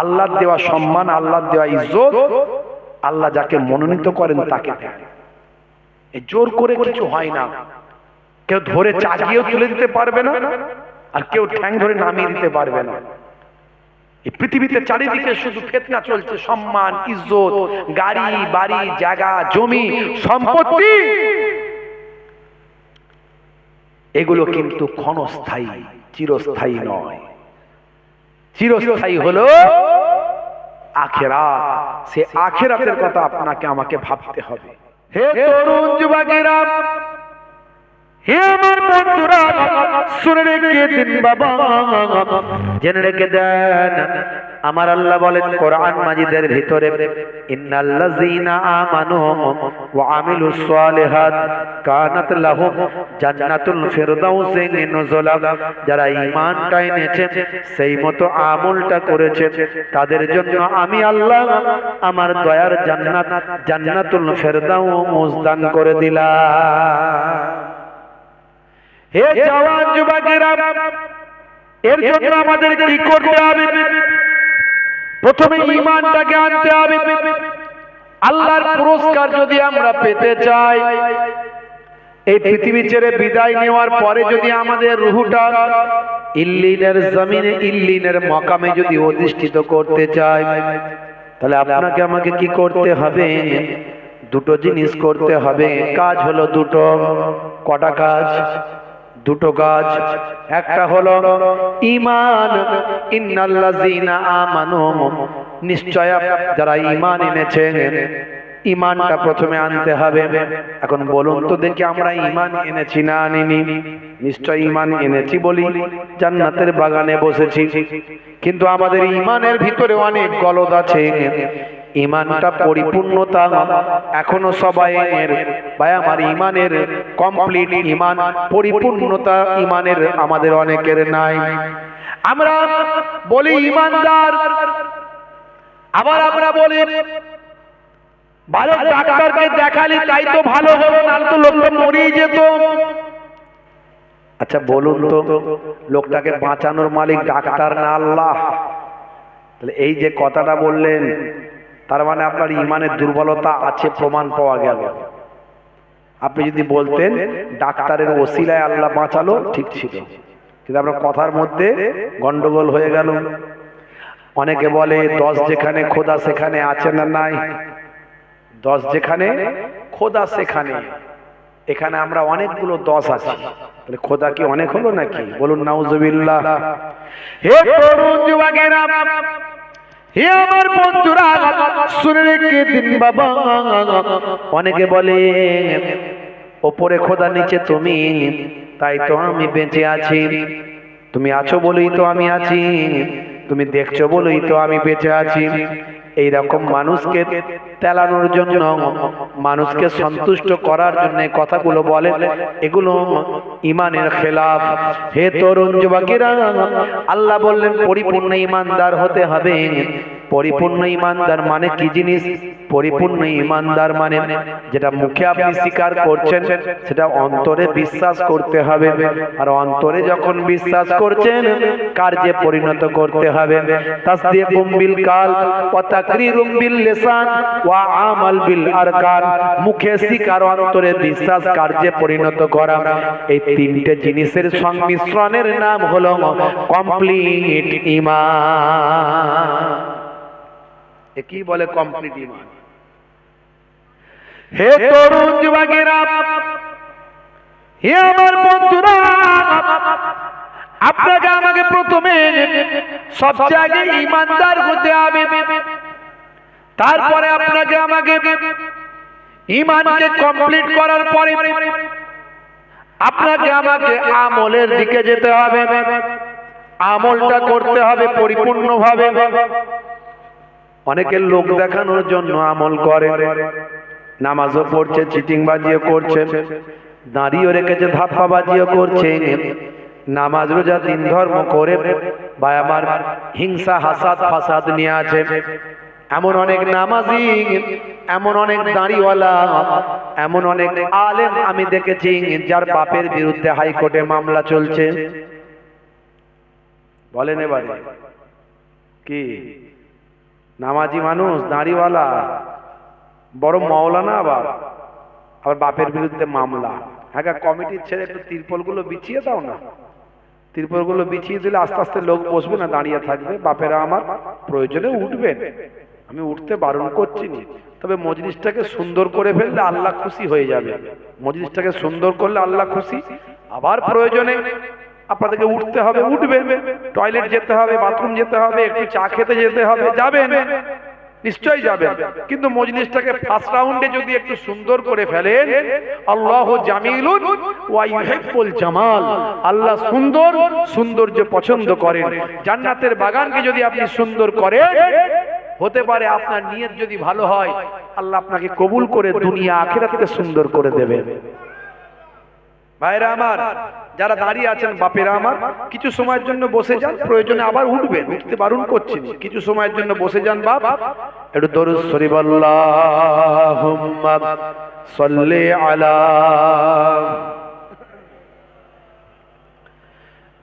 আল্লাহর দেওয়া সম্মান, আল্লাহর দেওয়া ইজ্জত আল্লাহ যাকে মনোনীত করেন তাকে দেন। এই জোর করে কিছু হয় না। কেউ ধরে চাগিয়েও তুলে দিতে পারবে না, আর কেউ ঠ্যাং ধরে নামিয়ে দিতে পারবে না। এই পৃথিবীতে চারিদিকে শুধু ফিতনা চলছে, সম্মান, ইজ্জত, গাড়ি বাড়ি, জায়গা জমি, সম্পত্তি, এগুলো কিন্তু ক্ষণস্থায়ী, চিরস্থায়ী নয়। চিরস্থায়ী হলো আখিরাত। সে আখিরাতের কথা আপনাকে আমাকে ভাবতে হবে। হে তরুণ যুবকেরা, হে আমার বন্ধুরা, শুনে রেখে দিন বাবা, জেনে রেখে দেন। আমার আল্লাহ বলেন কোরআন মাজিদের ভিতরে, ইন্নাল্লাযীনা আমানু ওয়া আমিলুস সালিহাত কানাত লাহুম জান্নাতুল ফিরদাউসি নুজুলা। যারা ঈমানটা এনেছে, সেই মতো আমলটা করেছে, তাদের জন্য আমি আল্লাহ আমার দয়ার জান্নাত, জান্নাতুল ফিরদাউস দান করে দিলাম। হে জওয়ান যুবকেরা, এর জন্য আমাদের কি করতে হবে? প্রথমে ঈমানটাকে আনতে হবে। আল্লাহর পুরস্কার যদি আমরা পেতে চাই, এই পৃথিবী ছেড়ে বিদায় নেওয়ার পরে যদি আমাদের রূহটা ইল্লিনের জমিনে, ইল্লিনের মাকামে যদি অধিষ্ঠিত করতে চাই, তাহলে আপনাকে আমাকে কি করতে হবে? দুটো জিনিস করতে হবে। কাজ হলো দুটো। কটা কাজ? দুটো কাজ। একটা হলো ঈমান, ইন্নাল্লাযীনা আমানু, নিশ্চয় যারা ঈমান এনেছে, ঈমানটা প্রথমে আনতে হবে। এখন বলুন তো দেখি, আমরা ঈমান এনেছি না আনিনি? নিশ্চয় ঈমান এনেছি বলি জান্নাতের বাগানে বসেছি, কিন্তু আমাদের ঈমানের ভিতরে অনেক গলদ আছে। ঈমানটা পরিপূর্ণতা এখনো সবাইয়ের, ভাই আমার ঈমানের কমপ্লিট ঈমান, পরিপূর্ণতা ঈমানের আমাদের অনেকের নাই। আমরা বলি ঈমানদার, আবার আমরা বলি ভালো ডাক্তারকে দেখালি তাই তো ভালো হলো, না তো লোকটা মরেই যেত। আচ্ছা বলুন তো, লোকটাকে বাঁচানোর মালিক ডাক্তার না আল্লাহ? তাহলে এই যে কথাটা বললেন, তার মানে আপনার ঈমানের দুর্বলতা আছে, প্রমাণ পাওয়া গেল। আপনি যদি বলতেন ডাক্তারের ওসিলায় আল্লাহ বাঁচালো, ঠিক ছিল, কিন্তু আপনার কথার মধ্যে গন্ডগোল হয়ে গেল। অনেকে বলে 10 যেখানে খোদা সেখানে আছে না নাই? 10 যেখানে খোদা সেখানে, এখানে আমরা অনেকগুলো 10 আছে, তাহলে খোদা কি অনেক হলো নাকি? বলুন নাউজুবিল্লাহ। হে তরুণ যুবকেরা, হে আমার বন্ধুরা, শুনে রেখে দিন বাবা। অনেকে বলে ওপরে খোদা, নিচে তুমি, তাই তো আমি বেঁচে আছি। তুমি আছো বলেই তো আমি আছি, তুমি দেখছো বলেই তো আমি বেঁচে আছি। এই রকম মানুষকে তেলানোর জন্য, মানুষকে সন্তুষ্ট করার জন্য কথাগুলো বলে, এগুলো ঈমানের খেলাফ। হে তরুণ যুবকেরা, আল্লাহ বললেন পরিপূর্ণ ঈমানদার হতে হবে। পরিপূর্ণ ঈমানদার মানে কি জিনিস? পরিপূর্ণ ঈমানদার মানে যেটা মুখে আপনি স্বীকার করছেন, সেটা অন্তরে বিশ্বাস করতে হবে। আর অন্তরে যখন বিশ্বাস করছেন, কার্যে পরিণত করতে হবে। তাসদীকুম বিল কাল ওয়া তাকরীরুম বিল লিসান ওয়া আমাল বিল আরকান। মুখে স্বীকার, অন্তরে বিশ্বাস, কার্যে পরিণত করা, এই তিনটে জিনিসের সংমিশ্রণের নাম হলো কমপ্লিট ঈমান। কি বলে কমপ্লিট ঈমান? হে তরুণ যুবকেরা, হে আমার বন্ধুরা, আপনাকে আমাকে প্রথমে সবচেয়ে আগে ঈমানদার হতে হবে। তারপরে আপনাকে আমাকে ঈমানকে কমপ্লিট করার পরে আপনাকে আমাকে আমলের দিকে যেতে হবে। আমলটা করতে হবে পরিপূর্ণভাবে। অনেকে লোক দেখানোর জন্য আমল করে, নামাজও পড়ছে, চিটিংবাজিও করছে, দাঁড়িয়ে রেখেছে, ধাপ্পাবাজিও করছে, নামাজ রোজা দিন ধর্ম করে ভাই আমার হিংসা হাসাদ ফাসাদ নিয়ে আছে। এমন অনেক নামাজি, এমন অনেক দাঁড়িওয়ালা, এমন অনেক আলেম আমি দেখেছি যার বাপের বিরুদ্ধে হাইকোর্টে মামলা চলছে। বলেন এবারে কি নামাজি মানুষ, দাঁড়িওয়ালা, বড় মাওলানা, আবার বাপের বিরুদ্ধে মামলা। হ্যাঁ, কমিটির ছেড়ে একটু তিরপলগুলো বিছিয়ে দাও না। তিরপলগুলো বিছিয়ে দিলে আস্তে আস্তে লোক বসবে না, দাঁড়িয়ে থাকবে। বাপেরা আমার প্রয়োজনে উঠবেন, আমি উঠতে বারণ করছি না, তবে মজলিসটাকে সুন্দর করে ফেললে আল্লাহ খুশি হয়ে যাবে। মজলিসটাকে সুন্দর করলে আল্লাহ খুশি। আবার প্রয়োজনে আপনাদেরকে উঠতে হবে, উঠবেন। টয়লেট যেতে হবে, বাথরুম যেতে হবে, একটু চা খেতে যেতে হবে, যাবেন, নিশ্চয়ই যাবেন। কিন্তু মজলিসটাকে ফার্স্ট রাউন্ডে যদি একটু সুন্দর করে ফেলেন, আল্লাহু জামিলুন ওয়া ইউহিব্বুল জামাল, আল্লাহ সুন্দর, সৌন্দর্য পছন্দ করেন। জান্নাতের বাগানকে যদি আপনি সুন্দর করেন, হতে পারে আপনার নিয়ত যদি ভালো হয়, আল্লাহ আপনাকে কবুল করে দুনিয়া আখিরাতকে সুন্দর করে দেবেন। ভাইরা আমার, যারা দাঁড়িয়ে আছেন বাপেরা আমার, কিছু সময়ের জন্য বসে যান, প্রয়োজনে আবার উঠবেন, উঠতে বারণ করছি না, কিছু সময়ের জন্য বসে যান। বাপ একটু দরুদ শরীফ আল্লাহুম্মা সাল্লি আলা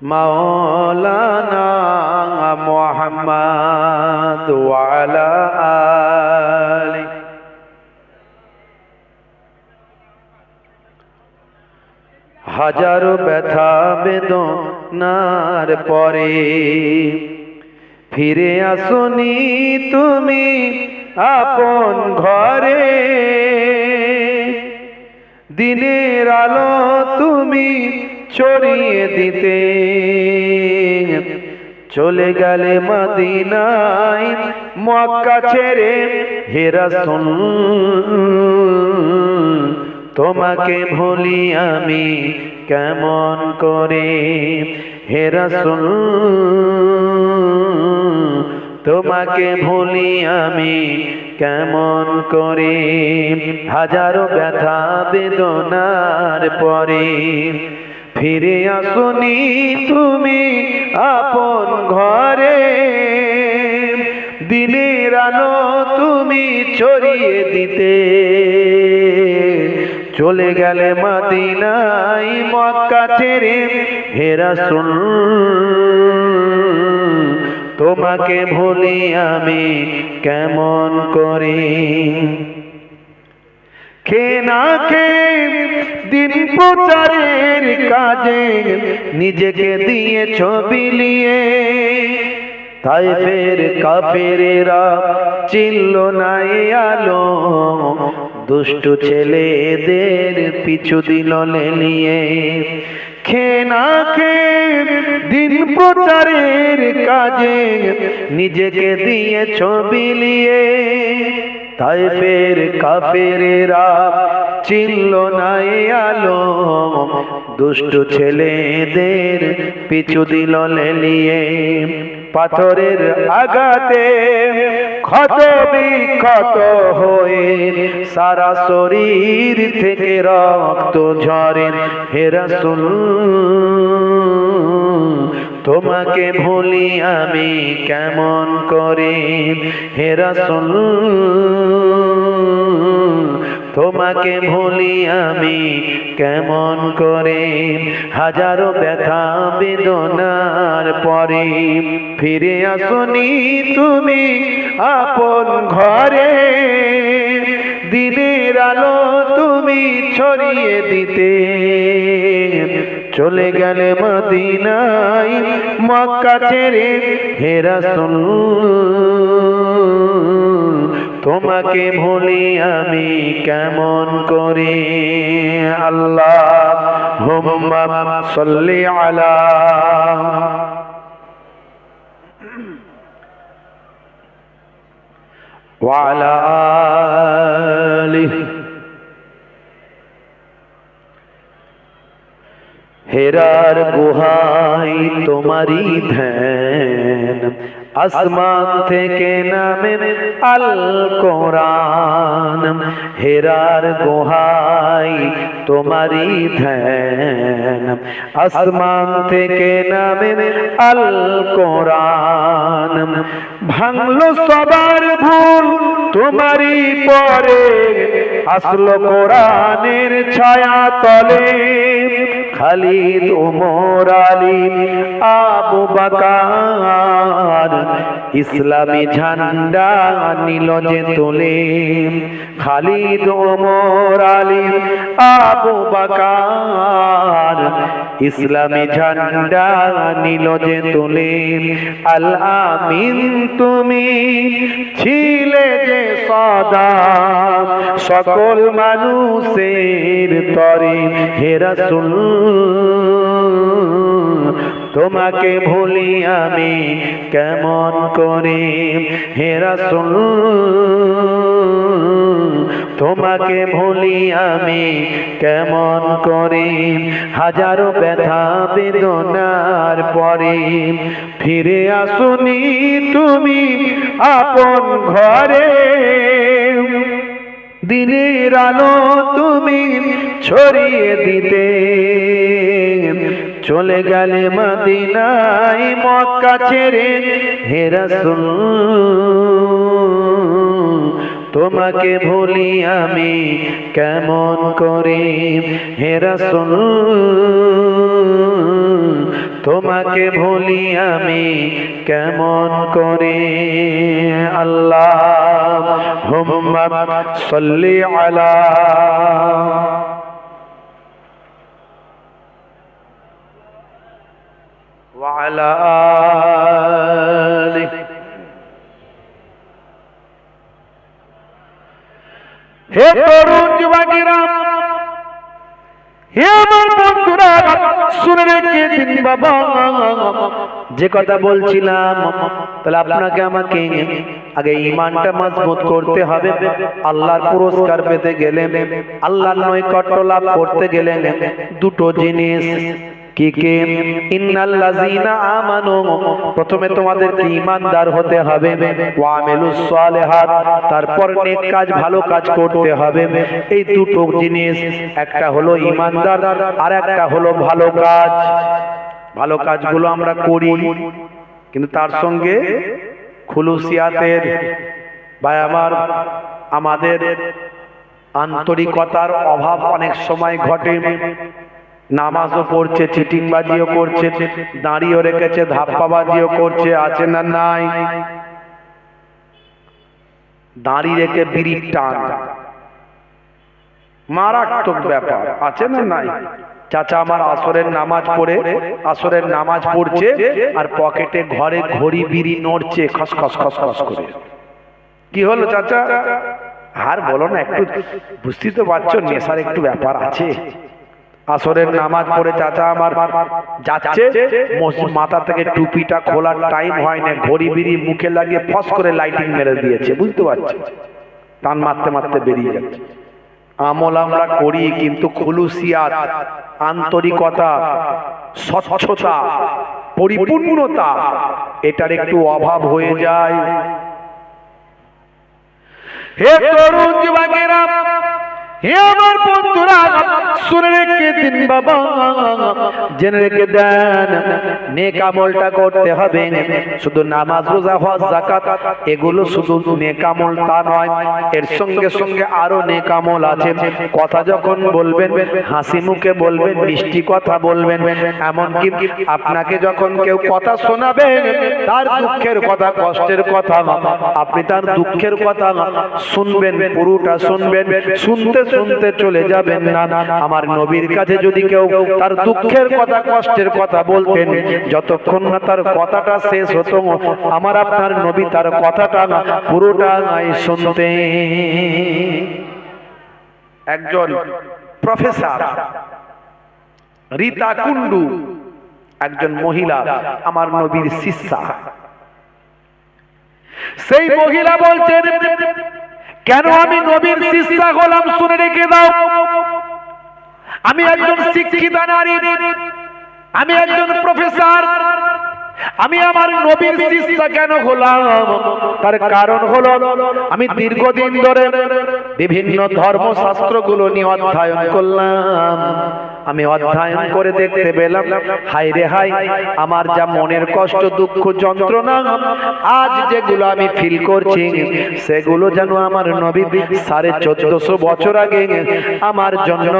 মাওলানা মুহাম্মাদ ওয়া আলা আলি। হাজারো ব্যথা বেদনার পরে ফিরে আসনি তুমি আপন ঘরে, দিনের আলো তুমি ছড়িয়ে দিতে চলে গেলে মদিনায় মক্কা ছেড়ে। হে রাসূল তোমাকে ভুলি আমি কেমন করে, হে রাসূল তোমাকে ভুলি আমি কেমন করে। হাজারো ব্যথা বেদনার পরে ফিরে আসনি তুমি আপন ঘরে, দিনের আলো তুমি ছড়িয়ে দিতে চলে গেলে মদিনায় মক্কা ছেড়ে। হে রাসূল তোমাকে ভুলি আমি কেমন করে। খেয়ে না খেয়ে দিন প্রচারের কাজে নিজেকে দিয়েছ বিলিয়ে, তাইফের কাফেরেরা চিনল না এই আলো, দুষ্টু ছেলেদের পিছু দিল লেলিয়ে। খেয়ে না খেয়ে দিন প্রচারের কাজে নিজেকে দিয়েছ বিলিয়ে, তাইফের কাফেরেরা চিনল না এই আলো, দুষ্টু ছেলেদের পিছু দিল লেলিয়ে। পাথরের আঘাতে ক্ষত বিক্ষত হয়ে সারা শরীর থেকে রক্ত ঝরে। হে রাসূল তোমাকে ভুলি আমি কেমন করে, হে রাসূল তোমাকে ভুলি আমি কেমন করে। হাজারো ব্যথা বেদনার পরে ফিরে আসনি তুমি আপন ঘরে, দিনের আলো তুমি ছড়িয়ে দিতে চলে গেলে মদিনায় মক্কা ছেড়ে। হে রাসূল তোমাকে ভুলি আমি কেমন করে। আল্লাহুম্মা সাল্লি আলা ওয়া আলা আলিহি। হেরার গুহায় তোমারি ধ্যান, আসমান থেকে নামে আল কোরআন। হেরার গুহায় তোমারি ধ্যান, আসমান থেকে নামে আল কোরআন। ভাঙলো সবার ভুল তোমারি পরে, আসলো কোরআনের ছায়া তলে। খালিদ ওমর আলী আবু বকর ইসলামী ঝান্ডা নিল যে তোলে। খালিদ ওমর আলী আবু বকর ইসলামী ঝান্ডা নিল যে তোলে। আল আমিন তুমি ছিলে যে সদা সকল মানুষের তরে। হে রাসূল তোমাকে ভুলি আমি কেমন করে। হে রাসূল তোমাকে ভুলি আমি কেমন করে। হাজারো ব্যথা বেদনার পরে ফিরে আসুনি তুমি আপন ঘরে। দিনের আলো তুমি ছড়িয়ে দিতে চলে গেলে মদিনায় মক্কা ছেড়ে। হে রাসূল তোমাকে ভুলি আমি কেমন করে। হে রাসূল তোমাকে ভুলি আমি কেমন করে। আল্লাহুম্মা সাল্লি আলা ওয়া আলা আলিহি। হে তরুণ যুবকেরা, হে আমার বন্ধুরা, শুনে রেখে দিন বাবা যে কথা বলছিলাম। তাহলে আপনাকে আমাকে আগে ঈমানটা মজবুত করতে হবে। আল্লাহর পুরস্কার পেতে গেলে, আল্লাহর নৈকট্য লাভ করতে গেলে দুটো জিনিস কি কি? ইন্নাল্লাযীনা আমানু, প্রথমে তোমাদেরকে ঈমানদার হতে হবে। ওয়া আমিলুস সালিহাত, তারপর নেক কাজ ভালো কাজ করতে হবে। এই দুটো জিনিস, একটা হলো ঈমানদার আর একটা হলো ভালো কাজ। ভালো কাজগুলো আমরা করি, কিন্তু তার সঙ্গে খুলুসিয়াতের বা আমাদের আন্তরিকতার অভাব অনেক সময় ঘটে। নামাজও পড়ছে, চিটিংবাজিও করছে, দাঁড়িয়েও রেখেছে, ধাপ্পাবাজিও করছে, আছে না নাই? দাঁড়ি রেখে বিড়ির টান, মারাত্মক ব্যাপার, আছে না নাই? চাচা আমার আসরের নামাজ পড়ছে আর পকেটে ঘরে ঘড়ি বিড়ি নড়ছে খসখস খসখস করে। কি হলো চাচা? আর বলো না, একটু বুঝতে তো পারছো নেশার একটু ব্যাপার আছে। আসরের নামাজ পড়ে চাচা আমার যাচ্ছে, মাথা থেকে টুপিটা খোলার টাইম হয় না, ঘড়ি বিড়ি মুখে লাগিয়ে ফস করে লাইটিং মেরে দিয়েছে, বুঝতে পারছি? টান মারতে মারতে বেরিয়ে যাচ্ছে। আমল আমরা করি, কিন্তু খুলুসিয়াত, আন্তরিকতা, স্বচ্ছতা, পরিপূর্ণতা, এটার একটু অভাব হয়ে যায়। হে তরুণ যুবকেরা, হে আমার বন্ধুরা, শুনে রেখে দিন বাবা, জেনে রেখে দেন, নেক আমলটা করতে হবে। শুধু নামাজ, রোজা, হজ, যাকাত এগুলো শুধু নেক আমল তা নয়, এর সঙ্গে সঙ্গে আরো নেক আমল আছে। কথা যখন বলবেন হাসি মুখে বলবেন, মিষ্টি কথা বলবেন। এমনকি আপনাকে যখন কেউ কথা শোনাবে, তার দুঃখের কথা, কষ্টের কথা, আপনি তার দুঃখের কথা শুনবেন, পুরোটা শুনবেন। শুনতে শুনতে চলে যাবেন না। আমার নবীর কাছে যদি কেউ তার দুঃখের কথা কষ্টের কথা বলতেন, যতক্ষণ না তার কথাটা শেষ হতো আমার আপনার নবী তার কথাটা পুরোটা শুনতেন। একজন প্রফেসর রীতা কুন্ডু, একজন মহিলা আমার নবীর শিষ্যা। সেই মহিলা বলছেন, কেন আমি নবীর শিষ্যা হলাম শুনে রেখে দাও। আমি একজন শিক্ষিতা নারী, আমি একজন প্রফেসর, আমি আমার নবীর শিষ্যা কেন হলাম? তার কারণ হলো আমি দীর্ঘদিন ধরে বিভিন্ন ধর্মশাস্ত্রগুলো নিয়ে অধ্যয়ন করলাম। আমি অধ্যয়ন করে দেখতে পেলাম, হাই রে হাই, আমার যা মনের কষ্ট দুঃখ যন্ত্রণা আজ যেগুলো আমি ফিল করছি, সেগুলো যেন আমার নবী 1450 বছর আগে আমার জন্য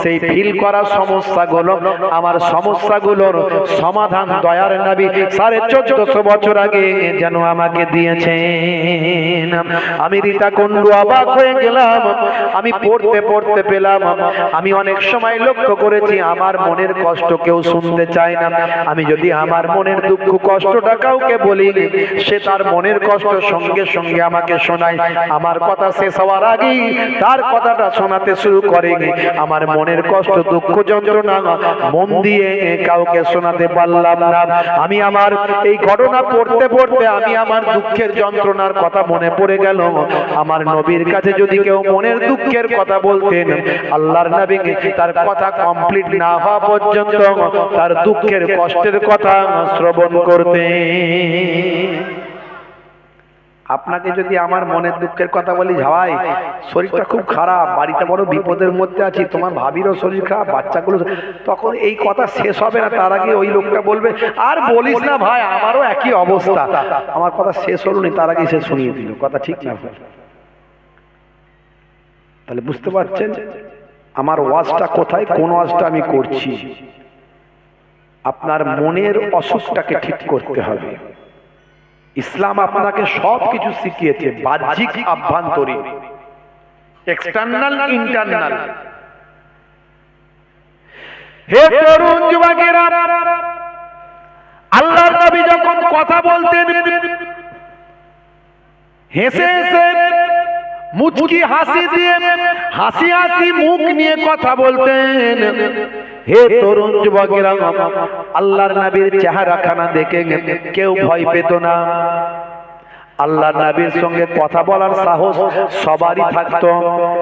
সেই ফিল করা সমস্যাগুলো, আমার সমস্যাগুলোর সমাধান দয়ার নবী 1450 বছর আগে যেন আমাকে দিয়েছেন। আমি রীতা কুন্ডু অবাক হয়ে গেলাম। আমি পড়তে পড়তে পেলাম, আমি অনেক সময় লক্ষ্য করেছি আমার মনের কষ্ট কেউ শুনতে চায় না। আমি যদি আমার মনের দুঃখ কষ্টটা কাউকে বলি, সে তার মনের কষ্ট সঙ্গে সঙ্গে আমাকে শোনায়। আমার কথা শেষ হওয়ার আগেই তার কথাটা শোনাতে শুরু করে। আমার মনের কষ্ট দুঃখ যন্ত্রণা মন দিয়ে কাউকে শোনাতে পারলাম না। আমি আমার এই ঘটনা পড়তে পড়তে আমি আমার দুঃখের যন্ত্রণার কথা মনে পড়ে গেল। আমার নবীর কাছে যদি কেউ মনের দুঃখের কথা বলতেন, আল্লাহর নবী তার কথা কমপ্লিট না হওয়া পর্যন্ত তার দুঃখের কষ্টের কথা শ্রবণ করতেন। আপনাকে যদি আমার মনের দুঃখের কথা বলি, ভাই শরীরটা খুব খারাপ, বাড়িতে বড় বিপদের মধ্যে আছি, তোমার ভাবিরও শরীর খারাপ, বাচ্চাগুলো, তখন এই কথা শেষ হবে না, তার আগে ওই লোকটা বলবে, আর বলিস না ভাই, আমারও একই অবস্থা। আমার কথা শেষ হলো না, তার আগে সে শুনিয়ে দিল। কথা ঠিক না? তাহলে বুঝতে পারছেন আমার ওয়াজটা কোথায়, কোন ওয়াজটা আমি করছি। আপনার মনের অসুখটাকে ঠিক করতে হবে। ইসলাম আপনাকে সবকিছু শিখিয়েছে, বাহ্যিক আভ্যন্তরীণ, এক্সটার্নাল ইন্টারনাল। হে তরুণ যুবকেরা, আল্লাহর নবী যখন কথা বলতেন হেসে হেসে মুচকি হাসি দিয়ে হাসি হাসি মুখ নিয়ে কথা বলতেন। হে তরুণ যুবকেরা, আল্লাহর নবীর চেহারাখানা দেখে কেউ ভয় পেত না। আল্লাহর নবীর সঙ্গে কথা বলার সাহস সবারই থাকতো।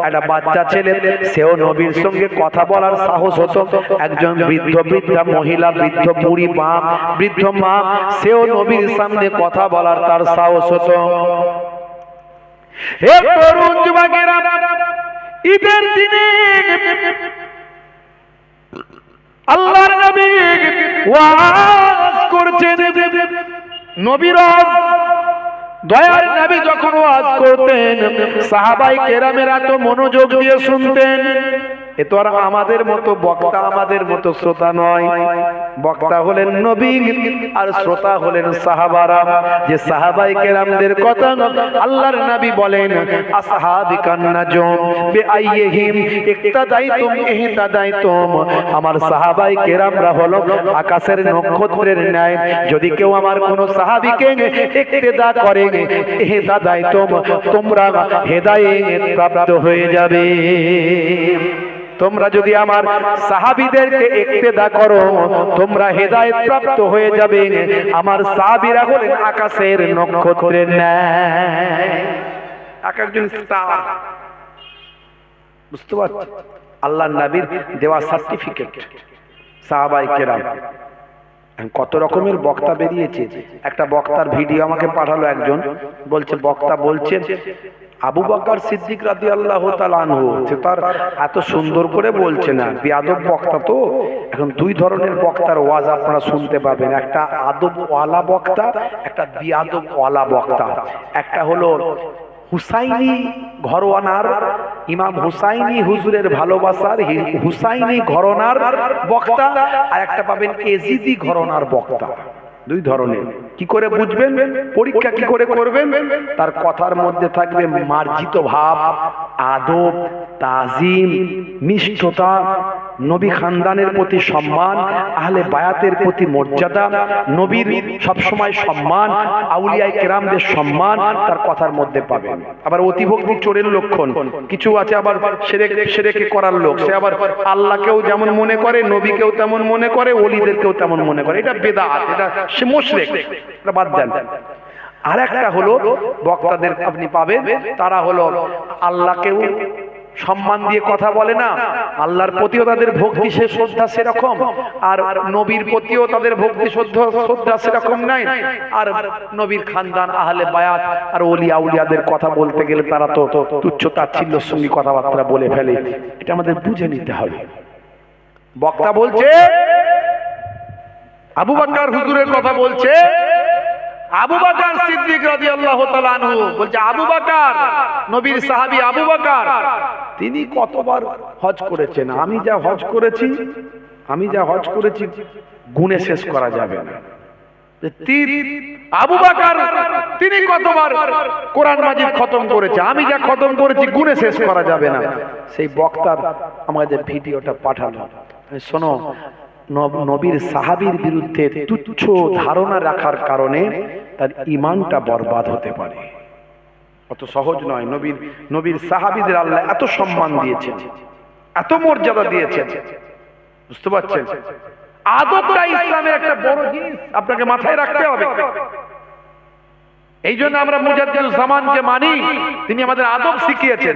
একটা বাচ্চা ছেলে, সেও নবীর সঙ্গে কথা বলার সাহস হতো। একজন বৃদ্ধ বৃদ্ধা মহিলা, বৃদ্ধ বুড়ি মা, বৃদ্ধ মা, সেও নবীর সামনে কথা বলার তার সাহস হতো। হে তরুণ যুবকেরা, ঈদের দিনে আল্লাহর নবী ওয়াজ করছেন। নবীর দয়ার নবী যখন ওয়াজ করতেন, সাহাবায়ে কেরামেরা তো মনোযোগ দিয়ে শুনতেন। এ তো আর আমাদের মতো বক্তা, আমাদের মতো শ্রোতা নয়। বক্তা হলেন নবী আর শ্রোতা হলেন সাহাবারা। যে সাহাবায়ে কেরামদের কথা আল্লাহর নবী বলেন, আসহাবিকান নাজুম বিআইয়িহিম ইক্তাদাইতুম ইহতাদাইতুম। আমার সাহাবায়ে কেরামরা হলো আকাশের নক্ষত্রের ন্যায়। যদি কেউ আমার কোন সাহাবীকে ইক্তেদা করে, ইহতাদাইতুম, তোমরা হেদায়েত প্রাপ্ত হয়ে যাবে। তোমরা যদি আমার সাহাবীদেরকে ইক্তেদা করো, তোমরা হেদায়েত প্রাপ্ত হয়ে যাবে। আমার সাহাবীরা হলেন আকাশের নক্ষত্রের ন্যায়, এক একজন স্টার। বুঝতে পারছেন? আল্লাহর নবীর দেওয়া সার্টিফিকেট সাহাবায়ে কেরাম। কত রকমের বক্তা বেরিয়েছে। একটা বক্তার ভিডিও আমাকে পাঠালো একজন, বলছে বক্তা বলছেন আবু বকর সিদ্দিক রাদিয়াল্লাহু তাআলা আনহু, সে তার এত সুন্দর করে বলছে না, বেয়াদব বক্তা। তো এখন দুই ধরনের বক্তার ওয়াজ আপনারা শুনতে পাবেন, একটা আদবওয়ালা বক্তা, একটা বেয়াদবওয়ালা বক্তা। একটা হলো হুসাইনি ঘরানার ইমাম হুসাইনি হুজুরের ভালোবাসার হুসাইনি ঘরানার বক্তা, আর একটা পাবেন এজিদি ঘরানার বক্তা। দুই ধরনের। কি করে বুঝবেন? পরীক্ষা কি করে করবেন? তার কথার মধ্যে থাকবে মার্জিত ভাব, আদব, তাজিম, নিষ্ঠতা, নবী খানদানের প্রতি সম্মান, আহলে বায়াতের প্রতি মর্যাদা, নবীর সবসময় সম্মান, আউলিয়ায়ে কেরামদের সম্মান তার কথার মধ্যে পাবেন। আবার অতিভক্তি চোরের লক্ষণ কিছু আছে, আবার শিরকে করার লোক, সে আবার আল্লাহকেও যেমন মনে করে, নবীকেও তেমন মনে করে, ওলিদেরকেও তেমন মনে করে। এটা বেদাত, এটা সে মুশরিক, এটা বাদ দেন। আর একটা হলো বক্তাদের আপনি পাবেন, তারা হলো আল্লাহকেও সম্মান দিয়ে কথা বলে না, আল্লাহর প্রতিও তাদের ভক্তি সে শ্রদ্ধা সেরকম, আর নবীর প্রতিও তাদের ভক্তি শ্রদ্ধা সেরকম নাই। আর নবীর খানদান, আহলে বায়াত আর ওলিয়া আউলিয়াদের কথা বলতে গেলে তারা তো তুচ্ছ তাচ্ছিল্যের সঙ্গে কথাবার্তা বলে ফেলে। এটা আমাদের বুঝে নিতে হবে। বক্তা বলছে আবু বকর হুজুরের কথা বলছে, আবু বকর সিদ্দিক রাদিয়াল্লাহু তাআলা আনহু বলছে, আবু বকর নবীর সাহাবী আবু বকর তিনি কতবার হজ করেছেন, আমি যা হজ করেছি গুণে শেষ করা যাবে না। আবু বকর তিনি কতবার কোরআন মাজিদ খতম করেছে, আমি যা খতম করেছি গুণে শেষ করা যাবে না। সেই বক্তার আমাদের ভিডিওটা পাঠালো, শোনো, নবীর সাহাবীর বিরুদ্ধে তুচ্ছ ধারণা রাখার কারণে তার ঈমানটা বরবাদ হতে পারে। অত সহজ নয়। নবীর সাহাবীদের আল্লাহ এত সম্মান দিয়েছেন, এত মর্যাদা দিয়েছেন, বুঝতে পারছেন? আদবটা ইসলামের একটা বড় জিনিস, আপনাকে মাথায় রাখতে হবে। এই জন্য আমরা মুজাদ্দিদুল জামানকে মানি, তিনি আমাদের আদব শিখিয়েছেন।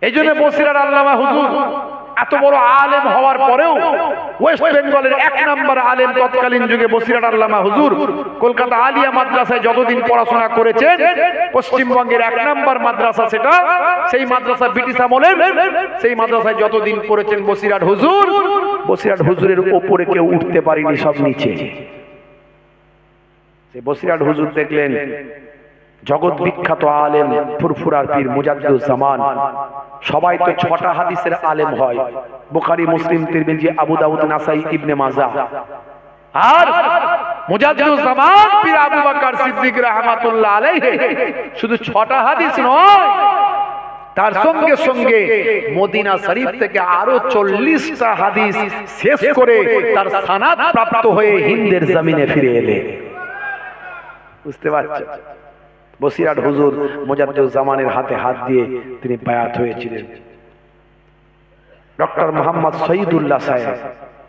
এই জন্য বসিরার আল্লামা হুজুর এত বড় আলেম হওয়ার পরেও ওয়েস্ট বেঙ্গলের 1 নম্বর আলেম তৎকালীন যুগে বসিরার আল্লামা হুজুর কলকাতা আলিয়া মাদ্রাসায় যতদিন পড়াশোনা করেছেন, পশ্চিমবঙ্গের 1 নম্বর মাদ্রাসা সেটা, সেই মাদ্রাসা ব্রিটিশ আমলের, সেই মাদ্রাসায় যতদিন পড়েছেন বসিরাট হুজুরের উপরে কেউ উঠতে পারেনি, সব নিচে। সেই বসিরাট হুজুর দেখলেন জগৎ বিখ্যাত আলেম ফুরফুরার পীর মুজাদ্দিদুল জামান, সবাই তো 6টা হাদিসের আলেম হয়, বুখারী, মুসলিম, তিরমিজি, আবু দাউদ, নাসাই, ইবনে মাজাহ। আর মুজাদ্দিদুল জামান পীর আবু বকর সিদ্দিক রাহমাতুল্লাহ আলাইহি শুধু 6টা হাদিস নয়, তার সঙ্গে সঙ্গে মদিনা শরীফ থেকে আরো 40টা হাদিস শেষ করে তার সনদ প্রাপ্ত হয়ে হিন্দের জমিনে ফিরে এলেন। বুঝতে পারছেন? বসিরাট হুজুর মুজাদ্দিদুল জামানের হাতে হাত দিয়ে তিনি বায়াত হয়েছিলেন। ডক্টর মোহাম্মদ শহীদুল্লাহ সাহেব,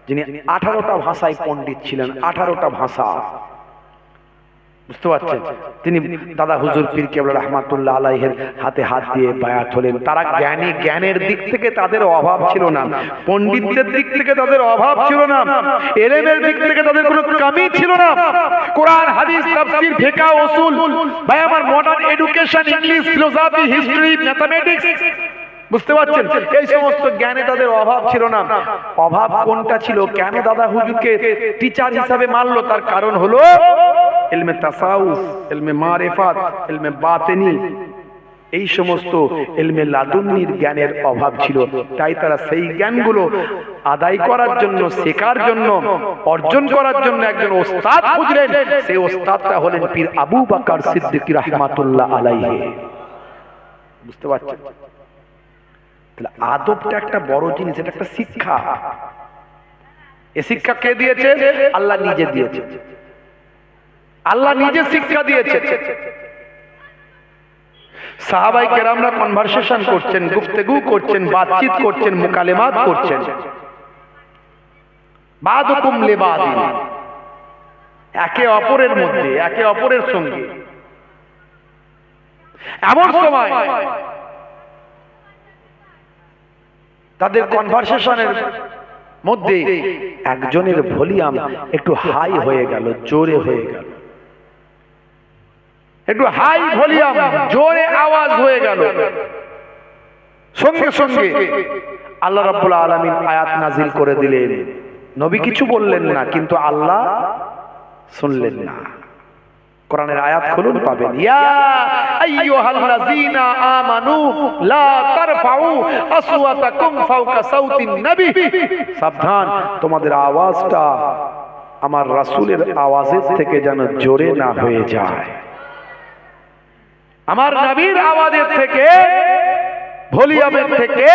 যিনি 18টা ভাষায় পণ্ডিত ছিলেন, 18টা ভাষা, বুঝতে পারছেন? তিনি দাদা হুজুর পীর কেবলা রহমাতুল্লাহ আলাইহির হাতে হাত দিয়ে বায়াত হলেন। তারা জ্ঞানের দিক থেকে তাদের অভাব ছিল না, পণ্ডিতদের দিক থেকে তাদের অভাব ছিল না, ইলমের দিক থেকে তাদের কোনো কমি ছিল না। কোরআন, হাদিস, তাফসীর, ফিকহ, উসুল, ভাই আমার modern education, English, philosophy, history, mathematics, বুঝতে পারছেন? এই সমস্ত জ্ঞানে তাদের অভাব ছিল না। অভাব কোনটা ছিল? কেন দাদা হুজুরকে টিচার হিসাবে মানলো? তার কারণ হলো ইলমে তাসাউফ, ইলমে মারিফাত, ইলমে বাতিনি, এই সমস্ত ইলমে লাদুন্নির জ্ঞানের অভাব ছিল। তাই তারা সেই জ্ঞানগুলো আদায় করার জন্য, শেখার জন্য, অর্জন করার জন্য একজন ওস্তাদ খুঁজলেন। সেই ওস্তাদটা হলেন পীর আবু বকর সিদ্দিক রাহমাতুল্লাহ আলাইহি। বুঝতে পারছেন? তাহলে আদবটা একটা বড় জিনিস, এটা একটা শিক্ষা। এই শিক্ষা কে দিয়েছে? আল্লাহ নিজে দিয়েছে। আল্লাহ নিজে শিক্ষা দিয়েছে। সাহাবায়ে কেরামরা কনভারসেশন করছেন, গুফতগু করছেন, বাতচিত করছেন, মুকালেমাত করছেন, বাদুকুম লিবাদিন, একে অপরের মধ্যে, একে অপরের সঙ্গে। এমন সময় তাদের কনভারসেশনের মধ্যে একজনের ভলিউম একটু হাই হয়ে গেল, জোরে হয়ে গেল, একটু হাই ভলিউম, জোরে আওয়াজ হয়ে গেল। সঙ্গে সঙ্গে আল্লাহ রাব্বুল আলামিন আয়াত নাজিল করে দিলেন। নবী কিছু বললেন না, কিন্তু আল্লাহ শুনলেন না। কোরআনের আয়াত খুলুন, পাবেন, ইয়া আইয়ুহাল্লাযীনা আমানু লা তারফাউ আসওয়াতাকুম ফাওকা সাউতিন নবী, সাবধান, তোমাদের আওয়াজটা আমার রাসূলের আওয়াজের থেকে যেন জোরে না হয়ে যায়, আমার নবীর আওয়াজের থেকে, ভলিউমের থেকে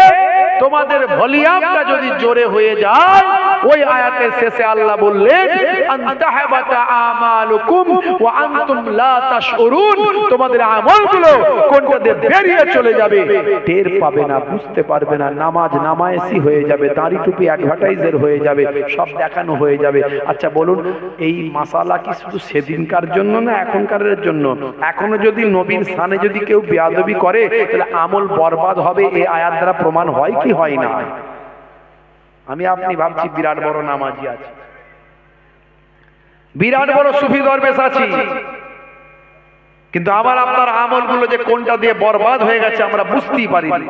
তোমাদের ভলিউমটা যদি জোরে হয়ে যায়, ওই আয়াতের শেষে আল্লাহ বললেন আনতাহাবাতা আমালুকুম ওয়া আনতুম লা তাশউরুন, তোমাদের আমলগুলো কোনটা দিয়ে বেরিয়ে চলে যাবে, টের পাবে না, বুঝতে পারবে না। নামাজ নামায়েসি হয়ে যাবে, দাড়ি টুপি অ্যাডভার্টাইজার হয়ে যাবে, সব দেখানো হয়ে যাবে। আচ্ছা বলুন, এই মাসালা কি শুধু সেদিনকার জন্য না এখনকারের জন্য? এখনো যদি নবীর শানে যদি কেউ বেয়াদবি করে তাহলে আমল বরবাদ হবে, এই আয়াত দ্বারা প্রমাণ হয় কি হয় না? আমি আপনি ভাবছি বিরাট বড় নামাজি আছে, বিরাট বড় সুফি দরবেশ আছি, কিন্তু আমার আপনার আমলগুলো যে কোনটা দিয়ে বরবাদ হয়ে গেছে আমরা বুঝতেই পারিনি।